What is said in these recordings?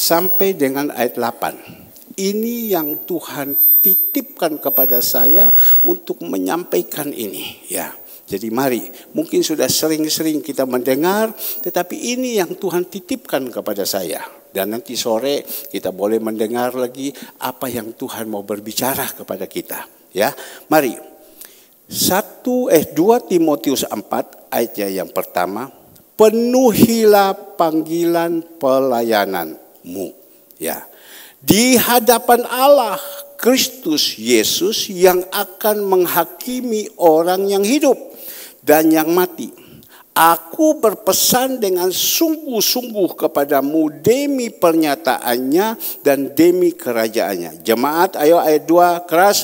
sampai dengan ayat 8. Ini yang Tuhan titipkan kepada saya untuk menyampaikan ini, ya. Jadi mari, mungkin sudah sering-sering kita mendengar, tetapi ini yang Tuhan titipkan kepada saya. Dan nanti sore kita boleh mendengar lagi apa yang Tuhan mau berbicara kepada kita, ya. Mari. 2 Timotius 4 ayatnya yang pertama, penuhilah panggilan pelayananmu, ya. Di hadapan Allah Kristus Yesus yang akan menghakimi orang yang hidup dan yang mati. Aku berpesan dengan sungguh-sungguh kepadamu demi pernyataannya dan demi kerajaannya. Jemaat, ayo ayat 2 keras.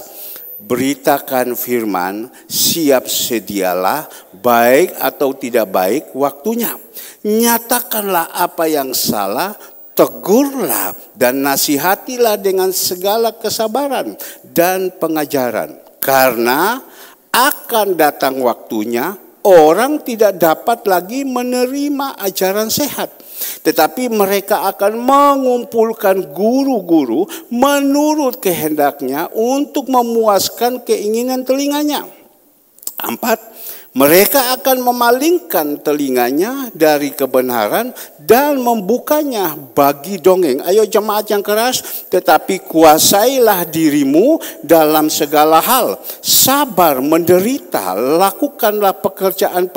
Beritakan firman, siap sedialah, baik atau tidak baik waktunya. Nyatakanlah apa yang salah, tegurlah dan nasihatilah dengan segala kesabaran dan pengajaran. Karena akan datang waktunya orang tidak dapat lagi menerima ajaran sehat. Tetapi mereka akan mengumpulkan guru-guru menurut kehendaknya untuk memuaskan keinginan telinganya. 4. Mereka akan memalingkan telinganya dari kebenaran dan membukanya bagi dongeng. Ayo jemaat yang keras, tetapi kuasailah dirimu dalam segala hal. Sabar, menderita, lakukanlah pekerjaan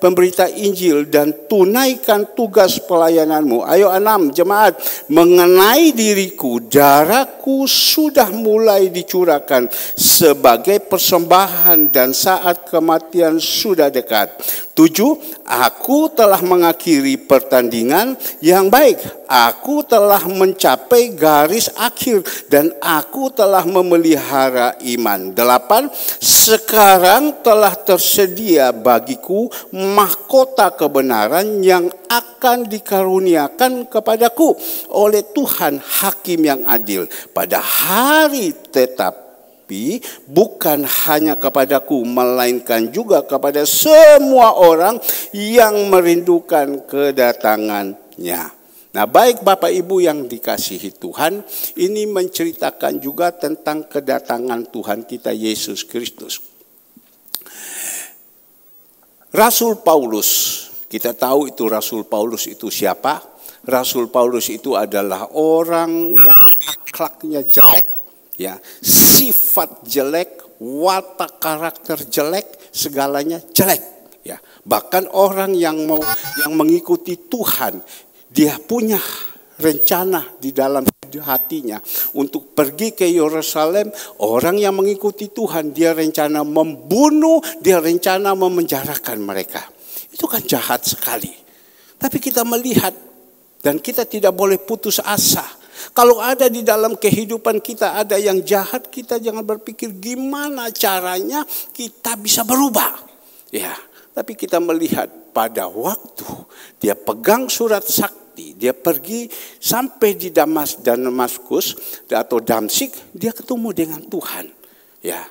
pemberita Injil dan tunaikan tugas pelayananmu. Ayo 6 jemaat, mengenai diriku, darahku sudah mulai dicurahkan sebagai persembahan dan saat kematian sudah dekat. 7. Aku telah mengakhiri pertandingan yang baik. Aku telah mencapai garis akhir dan aku telah memelihara iman. 8. Sekarang telah tersedia bagiku mahkota kebenaran yang akan dikaruniakan kepadaku oleh Tuhan Hakim yang adil pada hari tetap. Bukan hanya kepadaku, melainkan juga kepada semua orang yang merindukan kedatangannya. Nah, baik Bapak Ibu yang dikasihi Tuhan, ini menceritakan juga tentang kedatangan Tuhan kita Yesus Kristus. Rasul Paulus, kita tahu itu Rasul Paulus itu siapa? Rasul Paulus itu adalah orang yang akhlaknya jelek, ya, sifat jelek, watak karakter jelek, segalanya jelek, ya. Bahkan orang yang mengikuti Tuhan, dia punya rencana di dalam hatinya untuk pergi ke Yerusalem. Orang yang mengikuti Tuhan, dia rencana membunuh, dia rencana memenjarakan mereka. Itu kan jahat sekali. Tapi kita melihat dan kita tidak boleh putus asa. Kalau ada di dalam kehidupan kita ada yang jahat, kita jangan berpikir gimana caranya kita bisa berubah. Ya, tapi kita melihat pada waktu dia pegang surat sakti, dia pergi sampai di Damaskus atau Damsyik, dia ketemu dengan Tuhan. Ya,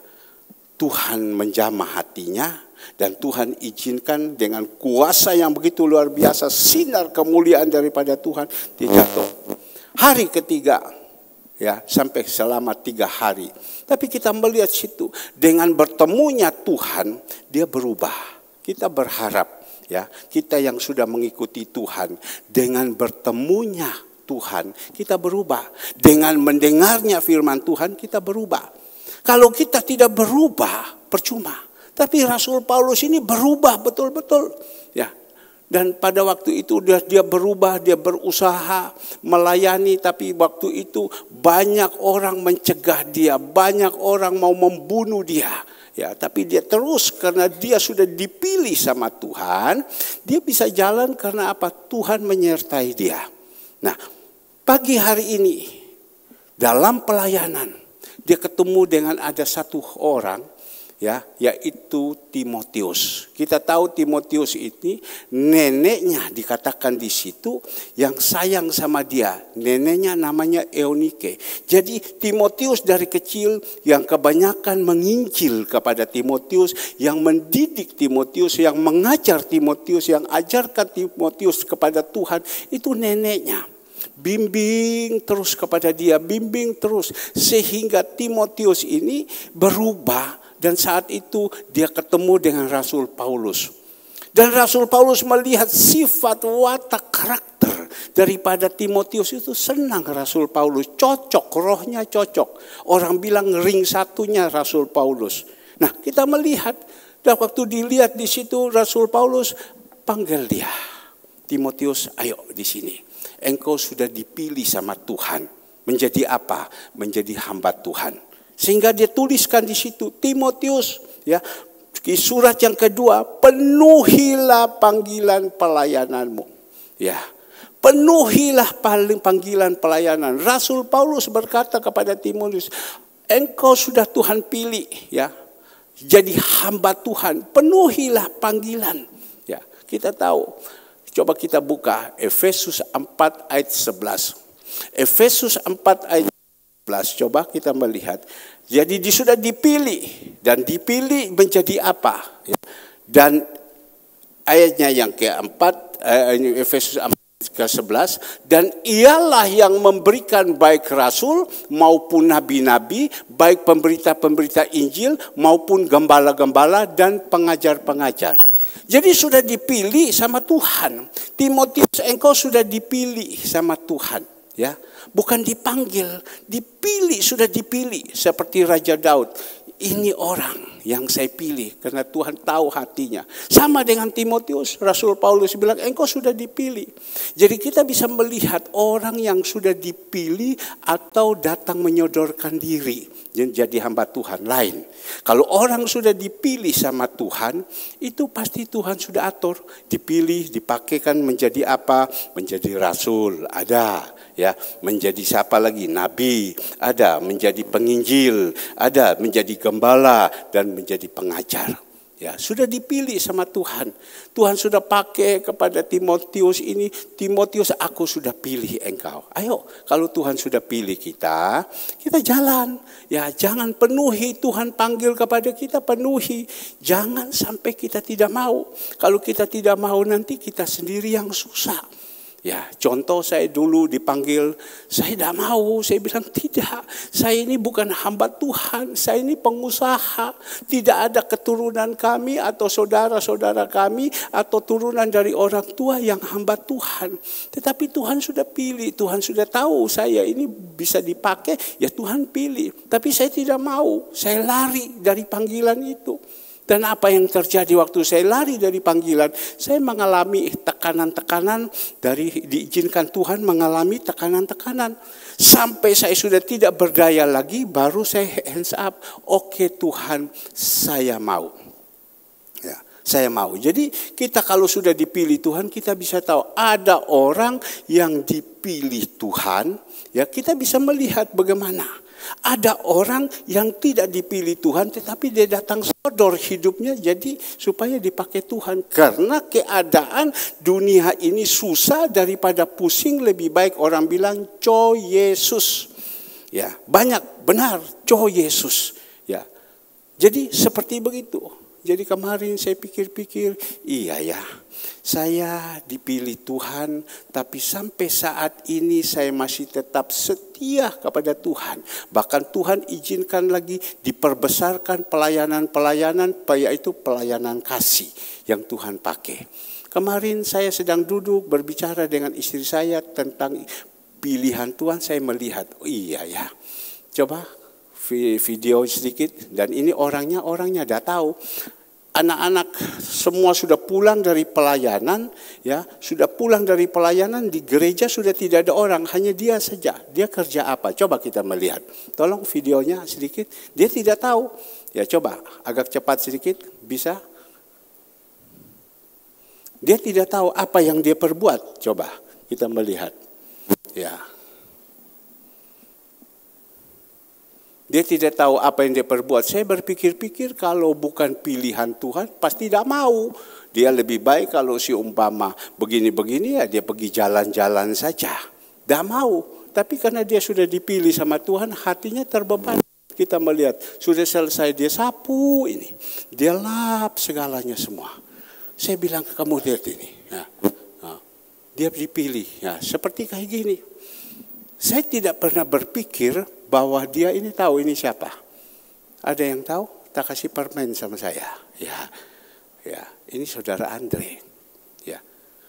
Tuhan menjamah hatinya dan Tuhan izinkan dengan kuasa yang begitu luar biasa, sinar kemuliaan daripada Tuhan, dia jatuh. Hari ketiga, ya, sampai selama 3 hari. Tapi kita melihat situ dengan bertemunya Tuhan, dia berubah. Kita berharap, ya, kita yang sudah mengikuti Tuhan, dengan bertemunya Tuhan, kita berubah. Dengan mendengarnya firman Tuhan, kita berubah. Kalau kita tidak berubah, percuma. Tapi Rasul Paulus ini berubah betul-betul, ya. Dan pada waktu itu dia berubah, dia berusaha melayani. Tapi waktu itu banyak orang mencegah dia, banyak orang mau membunuh dia. Ya, tapi dia terus karena dia sudah dipilih sama Tuhan. Dia bisa jalan karena apa? Tuhan menyertai dia. Nah, pagi hari ini dalam pelayanan dia ketemu dengan ada satu orang, ya, yaitu Timotius. Kita tahu Timotius ini neneknya dikatakan di situ yang sayang sama dia. Neneknya namanya Eunike. Jadi Timotius dari kecil yang kebanyakan menginjil kepada Timotius, yang mendidik Timotius, yang mengajar Timotius, yang ajarkan Timotius kepada Tuhan, itu neneknya. bimbing terus kepada dia, bimbing terus. Sehingga Timotius ini berubah dan saat itu dia ketemu dengan Rasul Paulus. Dan Rasul Paulus melihat sifat watak karakter daripada Timotius itu, senang Rasul Paulus, cocok, rohnya cocok. Orang bilang ring satunya Rasul Paulus. Nah, kita melihat dan waktu dilihat di situ Rasul Paulus panggil dia, Timotius, ayo di sini. Engkau sudah dipilih sama Tuhan. Menjadi apa? Menjadi hamba Tuhan. Sehingga dia tuliskan di situ, Timotius, ya, di surat yang kedua, penuhilah panggilan pelayananmu. Ya, penuhilah panggilan pelayanan. Rasul Paulus berkata kepada Timotius, engkau sudah Tuhan pilih, ya, jadi hamba Tuhan. Penuhilah panggilan. Ya, kita tahu. Coba kita buka Efesus 4 ayat 11. Efesus 4 ayat 11. Coba kita melihat. Jadi dia sudah dipilih, dan dipilih menjadi apa? Dan ayatnya yang keempat, Efesus 4 ke-11, dan ialah yang memberikan baik rasul maupun nabi-nabi, baik pemberita-pemberita Injil maupun gembala-gembala dan pengajar-pengajar. Jadi sudah dipilih sama Tuhan. Timotius, engkau sudah dipilih sama Tuhan, ya. Bukan dipanggil, dipilih, sudah dipilih. Seperti Raja Daud, ini orang yang saya pilih karena Tuhan tahu hatinya. Sama dengan Timotius, Rasul Paulus bilang, engkau sudah dipilih. Jadi kita bisa melihat orang yang sudah dipilih atau datang menyodorkan diri jadi hamba Tuhan lain. Kalau orang sudah dipilih sama Tuhan, itu pasti Tuhan sudah atur. Dipilih, dipakaikan menjadi apa? Menjadi rasul, ada. Ya, menjadi siapa lagi? Nabi, ada. Menjadi penginjil, ada. Menjadi gembala dan menjadi pengajar. Ya, sudah dipilih sama Tuhan. Tuhan sudah pakai kepada Timotius ini, Timotius, aku sudah pilih engkau. Ayo, kalau Tuhan sudah pilih kita, kita jalan. Ya, jangan penuhi, Tuhan panggil kepada kita, penuhi. Jangan sampai kita tidak mau. Kalau kita tidak mau, nanti kita sendiri yang susah. Ya, contoh saya dulu dipanggil, saya tidak mau, saya bilang tidak, saya ini bukan hamba Tuhan, saya ini pengusaha, tidak ada keturunan kami atau saudara-saudara kami atau turunan dari orang tua yang hamba Tuhan. Tetapi Tuhan sudah pilih, Tuhan sudah tahu saya ini bisa dipakai, ya Tuhan pilih. Tapi saya tidak mau, saya lari dari panggilan itu. Dan apa yang terjadi waktu saya lari dari panggilan, saya mengalami tekanan-tekanan diizinkan Tuhan mengalami tekanan-tekanan. Sampai saya sudah tidak berdaya lagi, baru saya hands up. Oke Tuhan, saya mau. Ya, saya mau. Jadi kita kalau sudah dipilih Tuhan, kita bisa tahu ada orang yang dipilih Tuhan, ya kita bisa melihat bagaimana. Ada orang yang tidak dipilih Tuhan, tetapi dia datang sodor hidupnya jadi supaya dipakai Tuhan. Karena keadaan dunia ini susah, daripada pusing lebih baik orang bilang co Yesus. Ya, banyak benar co Yesus. Ya, jadi seperti begitu. Jadi kemarin saya pikir-pikir, iya ya, saya dipilih Tuhan, tapi sampai saat ini saya masih tetap setia kepada Tuhan. Bahkan Tuhan izinkan lagi diperbesarkan pelayanan-pelayanan, yaitu pelayanan kasih yang Tuhan pakai. Kemarin saya sedang duduk berbicara dengan istri saya tentang pilihan Tuhan, saya melihat, oh iya ya, coba video sedikit, dan ini orangnya dah tahu. Anak-anak semua sudah pulang dari pelayanan, ya, sudah pulang dari pelayanan, di gereja sudah tidak ada orang, hanya dia saja. Dia kerja apa? Coba kita melihat. Tolong videonya sedikit. Dia tidak tahu. Ya, coba agak cepat sedikit, bisa? Dia tidak tahu apa yang dia perbuat. Coba kita melihat. Ya. Dia tidak tahu apa yang dia perbuat. Saya berpikir-pikir kalau bukan pilihan Tuhan pasti tidak mau. Dia lebih baik kalau si umpama begini-begini, ya dia pergi jalan-jalan saja. Tidak mau. Tapi karena dia sudah dipilih sama Tuhan, hatinya terbeban. Kita melihat sudah selesai dia sapu ini. Dia lap segalanya semua. Saya bilang, kamu lihat ini. Ya. Dia dipilih. Ya, seperti kayak gini. Saya tidak pernah berpikir bahwa dia ini tahu ini siapa. Ada yang tahu? Tak kasih permen sama saya. Ya, ini saudara Andre. Ya,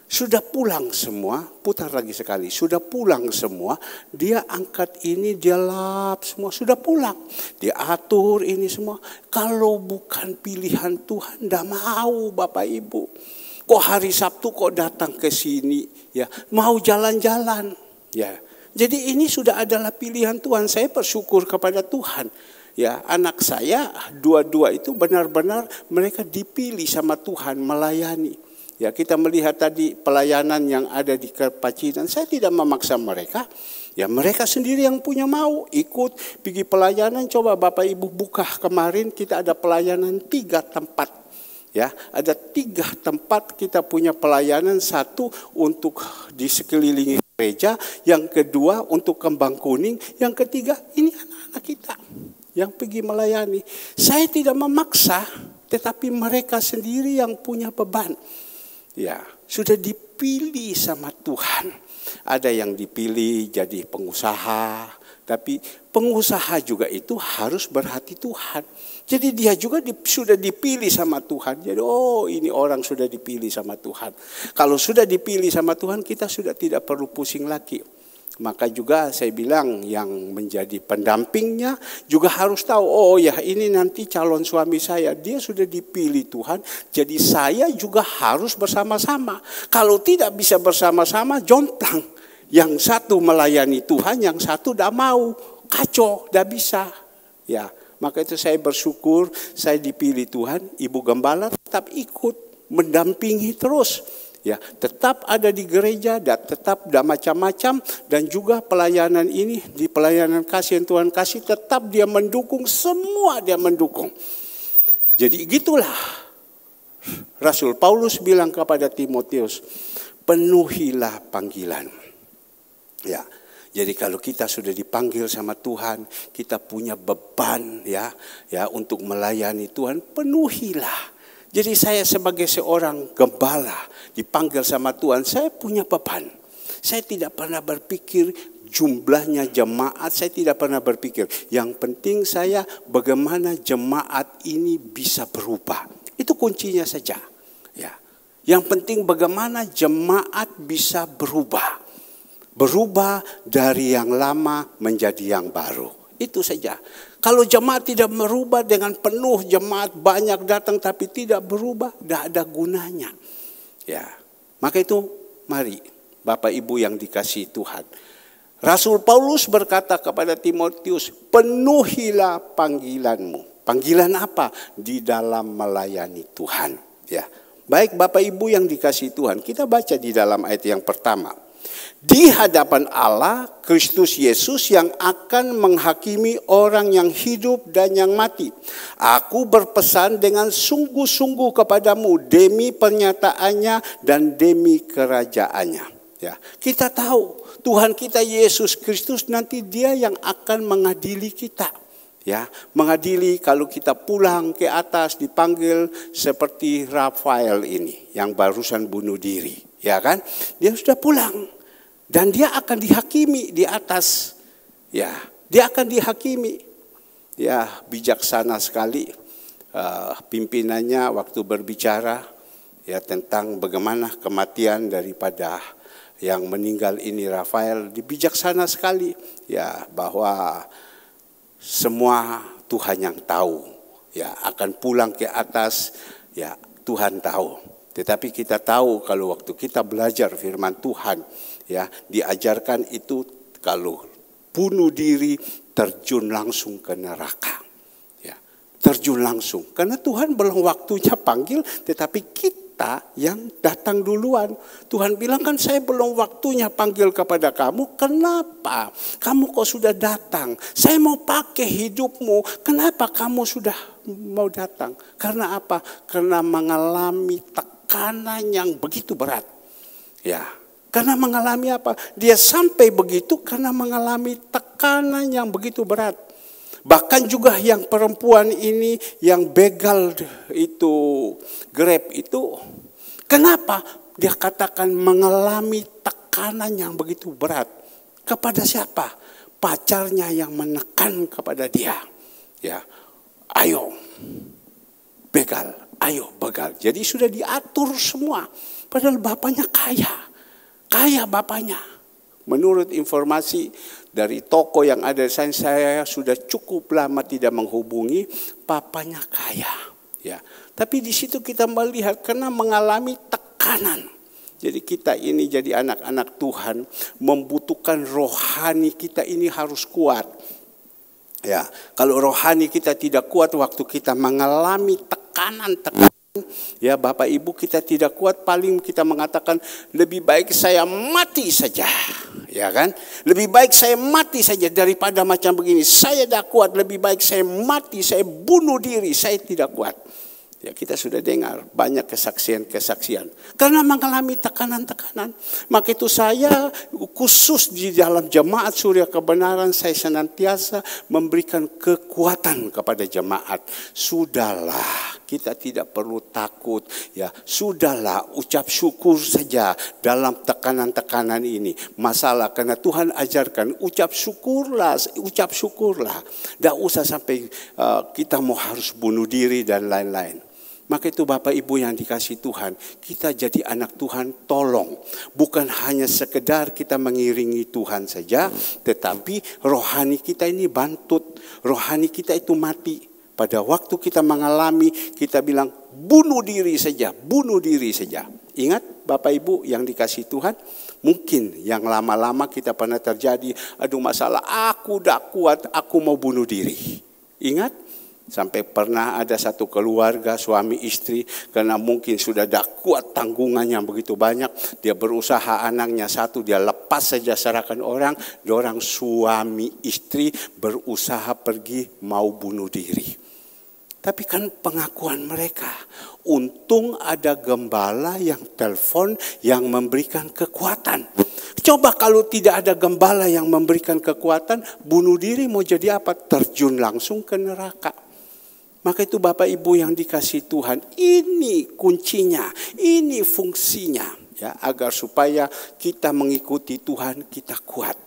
sudah pulang semua. Putar lagi sekali. Sudah pulang semua. Dia angkat ini, dia lap semua. Sudah pulang. Dia atur ini semua. Kalau bukan pilihan Tuhan, tidak mau Bapak Ibu. Kok hari Sabtu kok datang ke sini? Ya, mau jalan-jalan. Ya. Jadi ini sudah adalah pilihan Tuhan. Saya bersyukur kepada Tuhan. Ya, anak saya dua-dua itu benar-benar mereka dipilih sama Tuhan melayani. Ya, kita melihat tadi pelayanan yang ada di Pacitan. Saya tidak memaksa mereka. Ya, mereka sendiri yang punya mau ikut pergi pelayanan. Coba Bapak Ibu buka kemarin kita ada pelayanan 3 tempat. Ya, ada 3 tempat kita punya pelayanan. Satu untuk di sekeliling gereja, yang kedua untuk Kembang Kuning, yang ketiga ini anak-anak kita yang pergi melayani. Saya tidak memaksa, tetapi mereka sendiri yang punya beban. Ya, sudah dipilih sama Tuhan. Ada yang dipilih jadi pengusaha, tapi pengusaha juga itu harus berhati Tuhan. Jadi dia juga sudah dipilih sama Tuhan. Jadi ini orang sudah dipilih sama Tuhan. Kalau sudah dipilih sama Tuhan, kita sudah tidak perlu pusing lagi. Maka juga saya bilang yang menjadi pendampingnya juga harus tahu, ini nanti calon suami saya, dia sudah dipilih Tuhan. Jadi saya juga harus bersama-sama. Kalau tidak bisa bersama-sama, jomplang. Yang satu melayani Tuhan, yang satu tidak mau, kacau, tidak bisa. Ya, maka itu saya bersyukur, saya dipilih Tuhan. Ibu Gembala tetap ikut, mendampingi terus. Ya, tetap ada di gereja, dan tetap ada macam-macam, dan juga pelayanan ini di pelayanan kasih yang Tuhan kasih tetap dia mendukung, semua dia mendukung. Jadi gitulah Rasul Paulus bilang kepada Timotius, penuhilah panggilan. Ya, jadi kalau kita sudah dipanggil sama Tuhan, kita punya beban ya untuk melayani Tuhan, penuhilah. Jadi saya sebagai seorang gembala dipanggil sama Tuhan, saya punya beban. Saya tidak pernah berpikir jumlahnya jemaat, saya tidak pernah berpikir. Yang penting saya bagaimana jemaat ini bisa berubah. Itu kuncinya saja. Ya. Yang penting bagaimana jemaat bisa berubah. Berubah dari yang lama menjadi yang baru. Itu saja. Kalau jemaat tidak merubah dengan penuh, jemaat banyak datang tapi tidak berubah, tidak ada gunanya. Ya, maka itu mari Bapak Ibu yang dikasihi Tuhan. Rasul Paulus berkata kepada Timotius, penuhilah panggilanmu. Panggilan apa? Di dalam melayani Tuhan. Ya, baik Bapak Ibu yang dikasihi Tuhan, kita baca di dalam ayat yang pertama. Di hadapan Allah, Kristus Yesus yang akan menghakimi orang yang hidup dan yang mati. Aku berpesan dengan sungguh-sungguh kepadamu demi pernyataannya dan demi kerajaannya. Ya, kita tahu Tuhan kita Yesus Kristus nanti dia yang akan mengadili kita. Ya, mengadili kalau kita pulang ke atas dipanggil seperti Rafael ini yang barusan bunuh diri. Ya kan? Dia sudah pulang. Dan dia akan dihakimi di atas. Ya, dia akan dihakimi. Ya, bijaksana sekali pimpinannya waktu berbicara ya tentang bagaimana kematian daripada yang meninggal ini Rafael. Bijaksana sekali ya bahwa semua Tuhan yang tahu. Ya, akan pulang ke atas ya Tuhan tahu. Tetapi kita tahu kalau waktu kita belajar firman Tuhan ya diajarkan itu kalau bunuh diri terjun langsung ke neraka. Ya, terjun langsung karena Tuhan belum waktunya panggil tetapi kita yang datang duluan. Tuhan bilang kan saya belum waktunya panggil kepada kamu. Kenapa? Kamu kok sudah datang? Saya mau pakai hidupmu. Kenapa kamu sudah mau datang? Karena apa? Karena mengalami tekanan yang begitu berat. Ya, karena mengalami apa? Dia sampai begitu karena mengalami tekanan yang begitu berat. Bahkan juga yang perempuan ini yang begal itu Grab itu. Kenapa? Dia katakan mengalami tekanan yang begitu berat. Kepada siapa? Pacarnya yang menekan kepada dia. Ya, ayo begal, ayo begal. Jadi sudah diatur semua. Padahal bapaknya kaya bapaknya. Menurut informasi dari toko yang ada, saya sudah cukup lama tidak menghubungi, bapaknya kaya. Ya, tapi di situ kita melihat karena mengalami tekanan. Jadi kita ini jadi anak-anak Tuhan membutuhkan rohani kita ini harus kuat. Ya, kalau rohani kita tidak kuat waktu kita mengalami tekanan, ya Bapak Ibu kita tidak kuat, paling kita mengatakan lebih baik saya mati saja. Ya kan? Lebih baik saya mati saja daripada macam begini. Saya tidak kuat, lebih baik saya mati, saya bunuh diri, saya tidak kuat. Ya, kita sudah dengar banyak kesaksian-kesaksian. Karena mengalami tekanan-tekanan. Maka itu saya khusus di dalam jemaat Surya Kebenaran, saya senantiasa memberikan kekuatan kepada jemaat. Sudahlah, kita tidak perlu takut. Ya, sudahlah, ucap syukur saja dalam tekanan-tekanan ini. Masalah karena Tuhan ajarkan ucap syukurlah, ucap syukurlah. Tidak usah sampai kita mau harus bunuh diri dan lain-lain. Maka itu Bapak Ibu yang dikasih Tuhan, kita jadi anak Tuhan, tolong. Bukan hanya sekedar kita mengiringi Tuhan saja, tetapi rohani kita ini bantut, rohani kita itu mati. Pada waktu kita mengalami, kita bilang bunuh diri saja, bunuh diri saja. Ingat Bapak Ibu yang dikasih Tuhan, mungkin yang lama-lama kita pernah terjadi, aduh masalah aku tidak kuat, aku mau bunuh diri. Ingat? Sampai pernah ada satu keluarga suami istri karena mungkin sudah tidak kuat tanggungannya begitu banyak. Dia berusaha anaknya satu dia lepas saja serahkan orang. Dorang suami istri berusaha pergi mau bunuh diri. Tapi kan pengakuan mereka. Untung ada gembala yang telepon yang memberikan kekuatan. Coba kalau tidak ada gembala yang memberikan kekuatan, bunuh diri mau jadi apa? Terjun langsung ke neraka. Maka itu Bapak Ibu yang dikasih Tuhan, ini kuncinya, ini fungsinya, ya, agar supaya kita mengikuti Tuhan, kita kuat.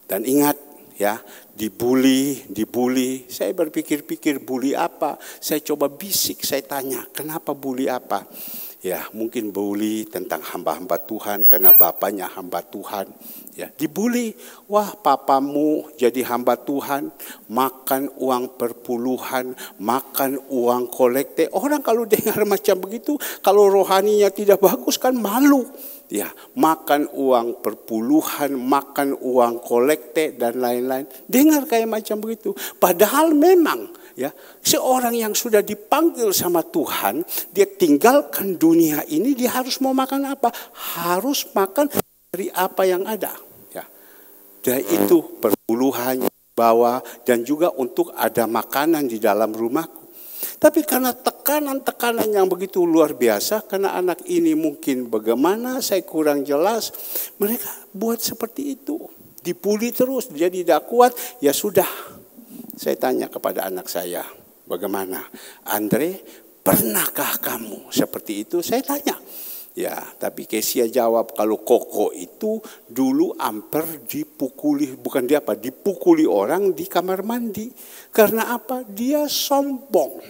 Dan ingat ya, dibully, saya berpikir-pikir bully apa, saya coba bisik, saya tanya, kenapa bully apa? Ya, mungkin bully tentang hamba-hamba Tuhan karena bapaknya hamba Tuhan. Ya, dibully, wah papamu jadi hamba Tuhan, makan uang perpuluhan, makan uang kolekte. Orang kalau dengar macam begitu, kalau rohaninya tidak bagus kan malu. Ya, makan uang perpuluhan, makan uang kolekte dan lain-lain. Dengar kayak macam begitu. Padahal memang ya, seorang yang sudah dipanggil sama Tuhan, dia tinggalkan dunia ini, dia harus mau makan apa? Harus makan dari apa yang ada. Ya, dan itu perpuluhan bawa dan juga untuk ada makanan di dalam rumahku. Tapi karena tekanan-tekanan yang begitu luar biasa, karena anak ini mungkin bagaimana, saya kurang jelas, mereka buat seperti itu. Dibully terus, jadi tidak kuat, ya sudah. Saya tanya kepada anak saya, bagaimana? Andre, pernahkah kamu seperti itu? Saya tanya. Ya, tapi Kesia jawab, kalau Koko itu dulu hampir dipukuli, bukan dia apa, dipukuli orang di kamar mandi. Karena apa? Dia sombong.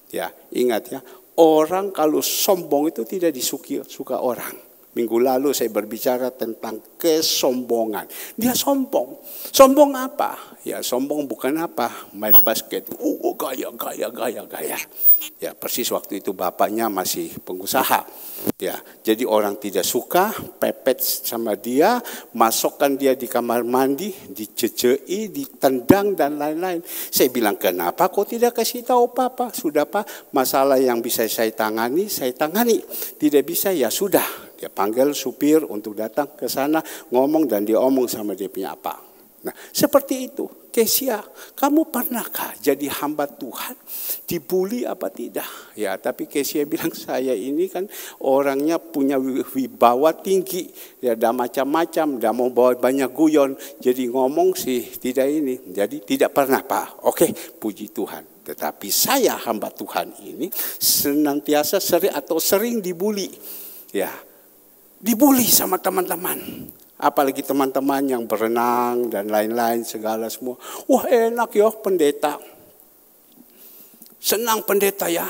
Ya, ingat ya, orang kalau sombong itu tidak suka orang. Minggu lalu saya berbicara tentang kesombongan. Dia sombong. Sombong apa? Ya, sombong bukan apa? Main basket. Gaya. Ya, persis waktu itu bapaknya masih pengusaha. Ya, jadi orang tidak suka, pepet sama dia, masukkan dia di kamar mandi, dicecei, ditendang dan lain-lain. Saya bilang, kenapa kau tidak kasih tahu papa? Sudah Pak, masalah yang bisa saya tangani, saya tangani. Tidak bisa, ya sudah. Dia panggil supir untuk datang ke sana, ngomong dan dia omong sama dia punya apa. Nah, seperti itu. Kesia, kamu pernahkah jadi hamba Tuhan? Dibully apa tidak? Ya, tapi Kesia bilang, saya ini kan orangnya punya wibawa tinggi. Ya, ada macam-macam, tidak mau bawa banyak guyon. Jadi ngomong sih tidak ini. Jadi tidak pernah Pak. Oke, puji Tuhan. Tetapi saya hamba Tuhan ini senantiasa sering dibully. Ya, dibully sama teman-teman. Apalagi teman-teman yang berenang dan lain-lain segala semua. Wah enak ya pendeta. Senang pendeta ya.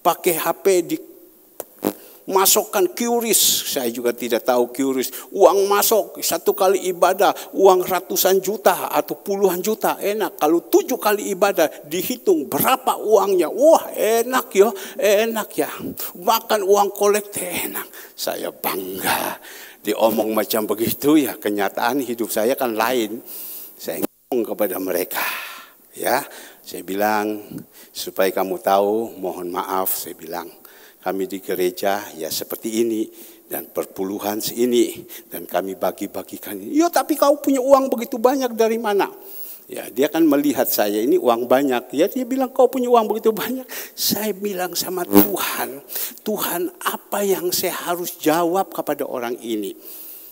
Pakai HP dimasukkan QRIS. Saya juga tidak tahu QRIS. Uang masuk satu kali ibadah. Uang ratusan juta atau puluhan juta. Enak. Kalau 7 kali ibadah dihitung berapa uangnya. Wah enak ya. Enak ya. Makan uang kolekte enak. Saya bangga. Diomong macam begitu ya, kenyataan hidup saya kan lain. Saya ngomong kepada mereka, ya, saya bilang supaya kamu tahu, mohon maaf, saya bilang kami di gereja ya seperti ini dan perpuluhan seini dan kami bagi-bagikan ini. Ya tapi kau punya uang begitu banyak dari mana? Ya dia kan melihat saya ini uang banyak. Ya dia bilang kau punya uang begitu banyak. Saya bilang sama Tuhan, Tuhan apa yang saya harus jawab kepada orang ini?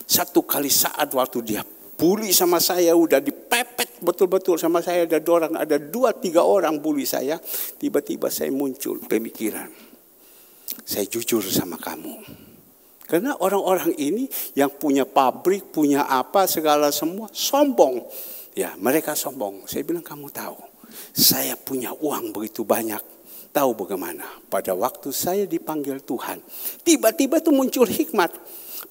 Satu kali saat waktu dia bully sama saya, udah dipepet betul-betul sama saya. Ada 2-3 orang bully saya. Tiba-tiba saya muncul pemikiran. Saya jujur sama kamu. Karena orang-orang ini yang punya pabrik, punya apa segala semua sombong. Ya mereka sombong. Saya bilang kamu tahu. Saya punya uang begitu banyak. Tahu bagaimana? Pada waktu saya dipanggil Tuhan. Tiba-tiba itu muncul hikmat.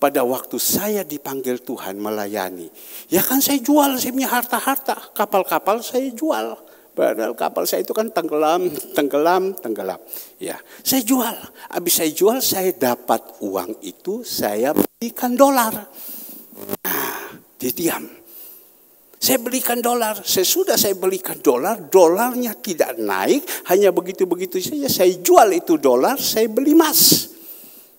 Pada waktu saya dipanggil Tuhan melayani. Ya kan saya jual. Saya punya harta-harta. Kapal-kapal saya jual. Padahal kapal saya itu kan tenggelam. Ya, saya jual. Habis saya jual, saya dapat uang itu. Saya belikan dolar. Nah, dia diam. Saya belikan dolar, sesudah saya belikan dolar, dolarnya tidak naik, hanya begitu-begitu saja. Saya jual itu dolar, saya beli emas.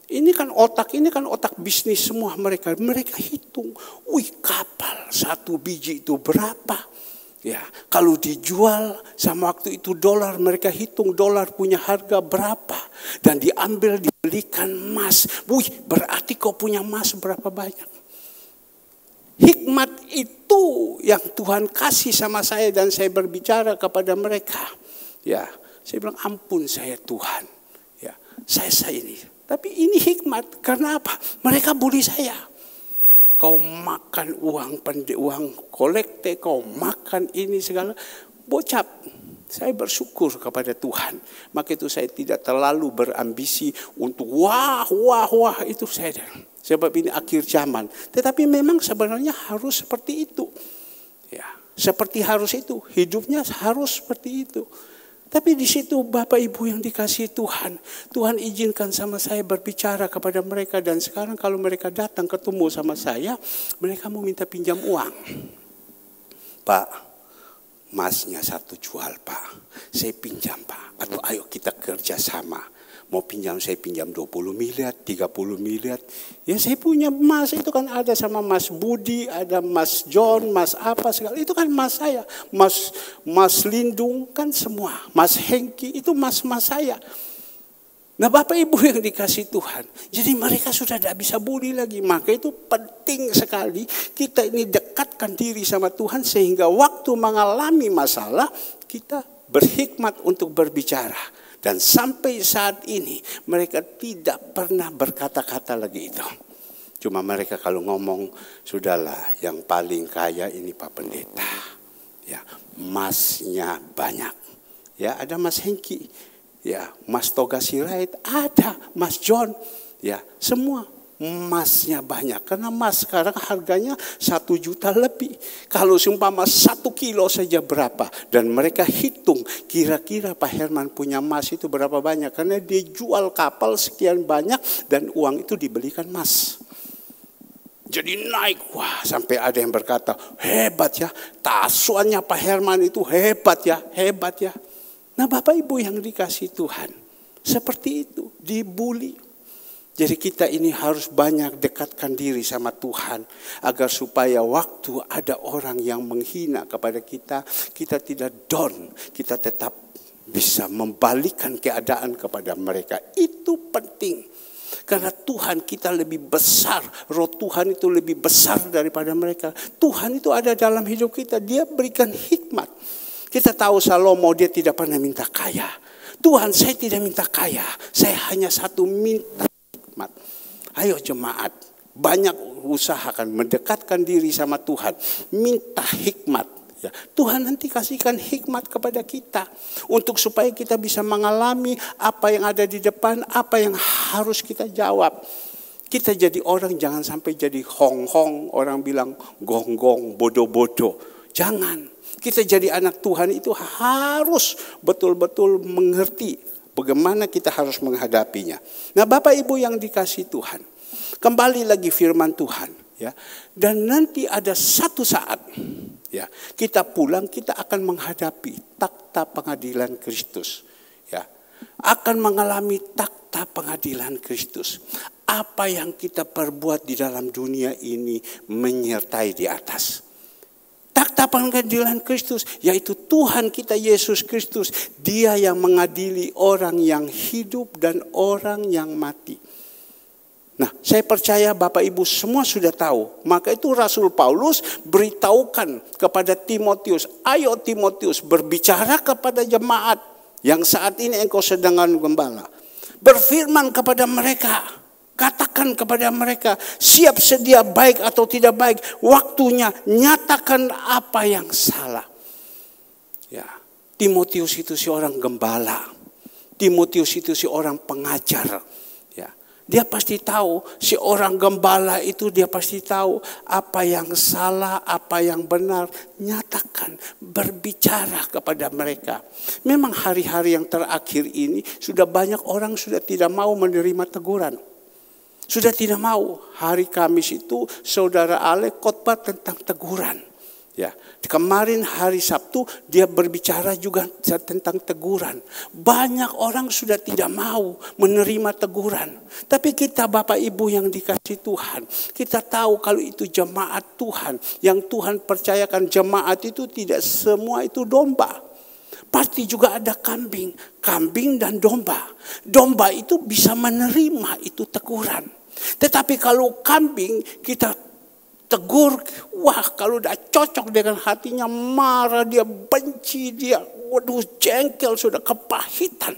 Ini kan otak bisnis semua mereka. Mereka hitung, wih kapal 1 biji itu berapa? Ya, kalau dijual sama waktu itu dolar, mereka hitung dolar punya harga berapa. Dan diambil dibelikan emas. Wih berarti kau punya emas berapa banyak? Hikmat itu yang Tuhan kasih sama saya dan saya berbicara kepada mereka. Ya, saya bilang ampun saya Tuhan. Ya, saya ini. Tapi ini hikmat karena apa? Mereka bully saya. Kau makan uang kolekte, kau makan ini segala. Bocap. Saya bersyukur kepada Tuhan. Maka itu saya tidak terlalu berambisi untuk wah itu saya. Sebab ini akhir zaman. Tetapi memang sebenarnya harus seperti itu. Ya, seperti harus itu. Hidupnya harus seperti itu. Tapi di situ Bapak Ibu yang dikasihi Tuhan. Tuhan izinkan sama saya berbicara kepada mereka. Dan sekarang kalau mereka datang ketemu sama saya. Mereka mau minta pinjam uang. Pak, emasnya 1 jual Pak. Saya pinjam Pak. Atau ayo kita kerja sama. Mau pinjam, saya pinjam 20 miliar, 30 miliar. Ya saya punya emas, itu kan ada sama Mas Budi, ada Mas John, Mas apa segala. Itu kan emas saya. Mas Lindung kan semua. Mas Hengki, itu emas-emas saya. Nah Bapak Ibu yang dikasih Tuhan. Jadi mereka sudah tidak bisa bully lagi. Maka itu penting sekali kita ini dekatkan diri sama Tuhan. Sehingga waktu mengalami masalah kita berhikmat untuk berbicara. Dan sampai saat ini mereka tidak pernah berkata-kata lagi itu. Cuma mereka kalau ngomong, sudahlah yang paling kaya ini Pak Pendeta. Ya, emasnya banyak. Ya, ada Mas Hengki. Ya, Mas Toga Sirait, ada Mas John. Ya, semua emasnya banyak. Karena emas sekarang harganya 1 juta lebih. Kalau seumpama 1 kilo saja berapa. Dan mereka hitung kira-kira Pak Herman punya emas itu berapa banyak. Karena dia jual kapal sekian banyak dan uang itu dibelikan emas. Jadi naik, wah sampai ada yang berkata, hebat ya. Tasuannya Pak Herman itu hebat ya. Nah Bapak Ibu yang dikasih Tuhan. Seperti itu, dibully. Jadi kita ini harus banyak dekatkan diri sama Tuhan. Agar supaya waktu ada orang yang menghina kepada kita, kita tidak down. Kita tetap bisa membalikkan keadaan kepada mereka. Itu penting. Karena Tuhan kita lebih besar. Roh Tuhan itu lebih besar daripada mereka. Tuhan itu ada dalam hidup kita. Dia berikan hikmat. Kita tahu Salomo dia tidak pernah minta kaya. Tuhan saya tidak minta kaya. Saya hanya satu minta hikmat. Ayo jemaat, banyak usahakan mendekatkan diri sama Tuhan, minta hikmat. Ya, Tuhan nanti kasihkan hikmat kepada kita untuk supaya kita bisa mengalami apa yang ada di depan, apa yang harus kita jawab. Kita jadi orang jangan sampai jadi hong-hong, orang bilang gong-gong, bodoh-bodoh. Jangan. Kita jadi anak Tuhan itu harus betul-betul mengerti bagaimana kita harus menghadapinya. Nah, Bapak Ibu yang dikasihi Tuhan, kembali lagi firman Tuhan, ya. Dan nanti ada satu saat, ya, kita pulang, kita akan menghadapi takhta pengadilan Kristus, ya. Akan mengalami takhta pengadilan Kristus. Apa yang kita perbuat di dalam dunia ini menyertai di atas. Takhta pengadilan Kristus, yaitu Tuhan kita Yesus Kristus. Dia yang mengadili orang yang hidup dan orang yang mati. Nah, saya percaya Bapak Ibu semua sudah tahu. Maka itu Rasul Paulus beritahukan kepada Timotius, ayo Timotius berbicara kepada jemaat yang saat ini engkau sedang gembala. Berfirman kepada mereka, katakan kepada mereka, siap sedia baik atau tidak baik, waktunya nyatakan apa yang salah. Ya, Timotius itu seorang gembala. Timotius itu seorang pengajar. Dia pasti tahu, si orang gembala itu dia pasti tahu apa yang salah, apa yang benar. Nyatakan, berbicara kepada mereka. Memang hari-hari yang terakhir ini sudah banyak orang sudah tidak mau menerima teguran. Sudah tidak mau. Hari Kamis itu saudara Ale khotbah tentang teguran. Ya, kemarin hari Sabtu dia berbicara juga tentang teguran. Banyak orang sudah tidak mau menerima teguran. Tapi kita Bapak Ibu yang dikasihi Tuhan, kita tahu kalau itu jemaat Tuhan, yang Tuhan percayakan jemaat itu tidak semua itu domba. Pasti juga ada kambing dan domba. Domba itu bisa menerima itu teguran. Tetapi kalau kambing kita tegur, wah kalau udah cocok dengan hatinya, marah, dia benci, dia waduh jengkel, sudah kepahitan.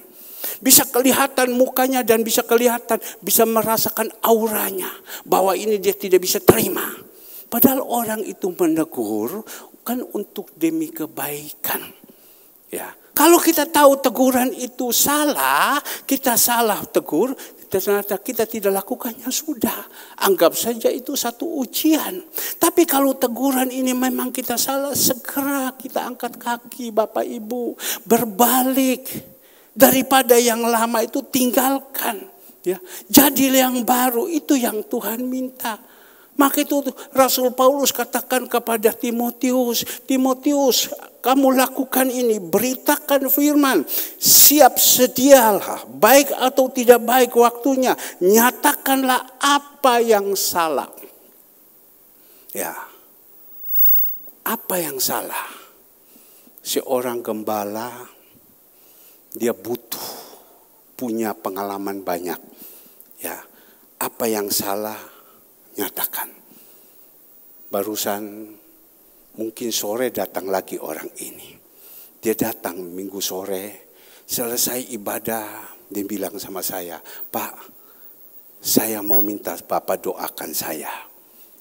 Bisa kelihatan mukanya dan bisa kelihatan, bisa merasakan auranya bahwa ini dia tidak bisa terima. Padahal orang itu menegur kan untuk demi kebaikan. Ya, kalau kita tahu teguran itu salah, kita salah tegur, ternyata kita tidak lakukannya, sudah. Anggap saja itu satu ujian. Tapi kalau teguran ini memang kita salah, segera kita angkat kaki Bapak Ibu. Berbalik. Daripada yang lama itu tinggalkan. Ya, jadilah yang baru, itu yang Tuhan minta. Maka itu Rasul Paulus katakan kepada Timotius, Timotius, kamu lakukan ini, beritakan firman, siap sedialah, baik atau tidak baik waktunya, nyatakanlah apa yang salah. Ya, apa yang salah? Seorang gembala, dia butuh punya pengalaman banyak. Ya, apa yang salah? Nyatakan. Barusan mungkin sore datang lagi orang ini. Dia datang minggu sore, selesai ibadah, dia bilang sama saya, Pak, saya mau minta Bapak doakan saya.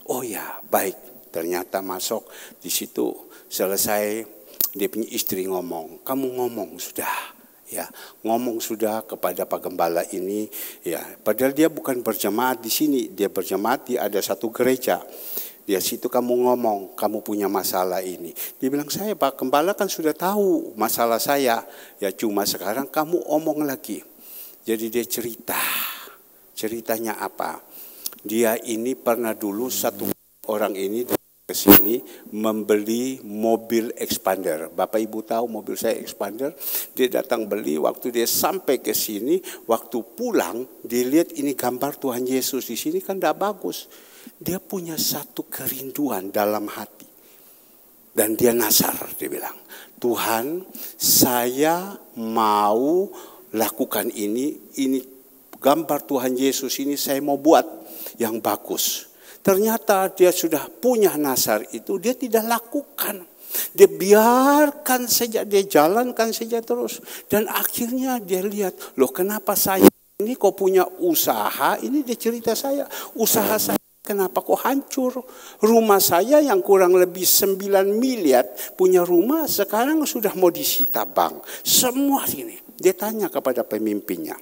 Oh ya, baik. Ternyata masuk di situ, selesai dia punya istri ngomong, kamu ngomong sudah. Ya, ngomong sudah kepada Pak Gembala ini, ya, padahal dia bukan berjemaat di sini, dia berjemaat di ada satu gereja. Di situ kamu ngomong, kamu punya masalah ini. Dia bilang, saya Pak Gembala kan sudah tahu masalah saya, ya cuma sekarang kamu omong lagi. Jadi dia ceritanya apa? Dia ini pernah dulu satu orang ini ke sini membeli mobil expander. Bapak Ibu tahu mobil saya expander. Dia datang beli, waktu dia sampai ke sini, waktu pulang dilihat ini gambar Tuhan Yesus di sini kan tidak bagus. Dia punya satu kerinduan dalam hati. Dan dia nasar, dia bilang, Tuhan, saya mau lakukan ini gambar Tuhan Yesus ini saya mau buat yang bagus. Ternyata dia sudah punya nasar itu, dia tidak lakukan. Dia biarkan saja, dia jalankan saja terus. Dan akhirnya dia lihat, loh kenapa saya ini kok punya usaha, ini dia cerita saya, usaha saya Kenapa kok hancur? Rumah saya yang kurang lebih 9 miliar punya rumah sekarang sudah mau disita bank. Semua ini. Dia tanya kepada pemimpinnya.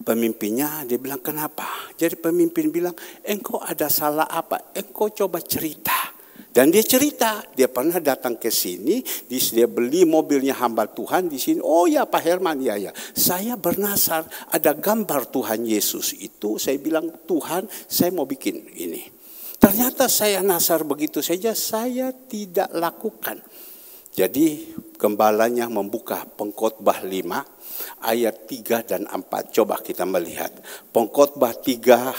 Pemimpinnya dia bilang kenapa? Jadi pemimpin bilang, engkau ada salah apa? Engkau coba cerita. Dan dia cerita, dia pernah datang ke sini, dia beli mobilnya hamba Tuhan di sini. Oh ya Pak Herman, ya. Saya bernasar, ada gambar Tuhan Yesus itu. Saya bilang, Tuhan, saya mau bikin ini. Ternyata saya nasar begitu saja, saya tidak lakukan. Jadi gembalanya membuka Pengkhotbah 5 ayat 3 dan 4. Coba kita melihat. Pengkhotbah 3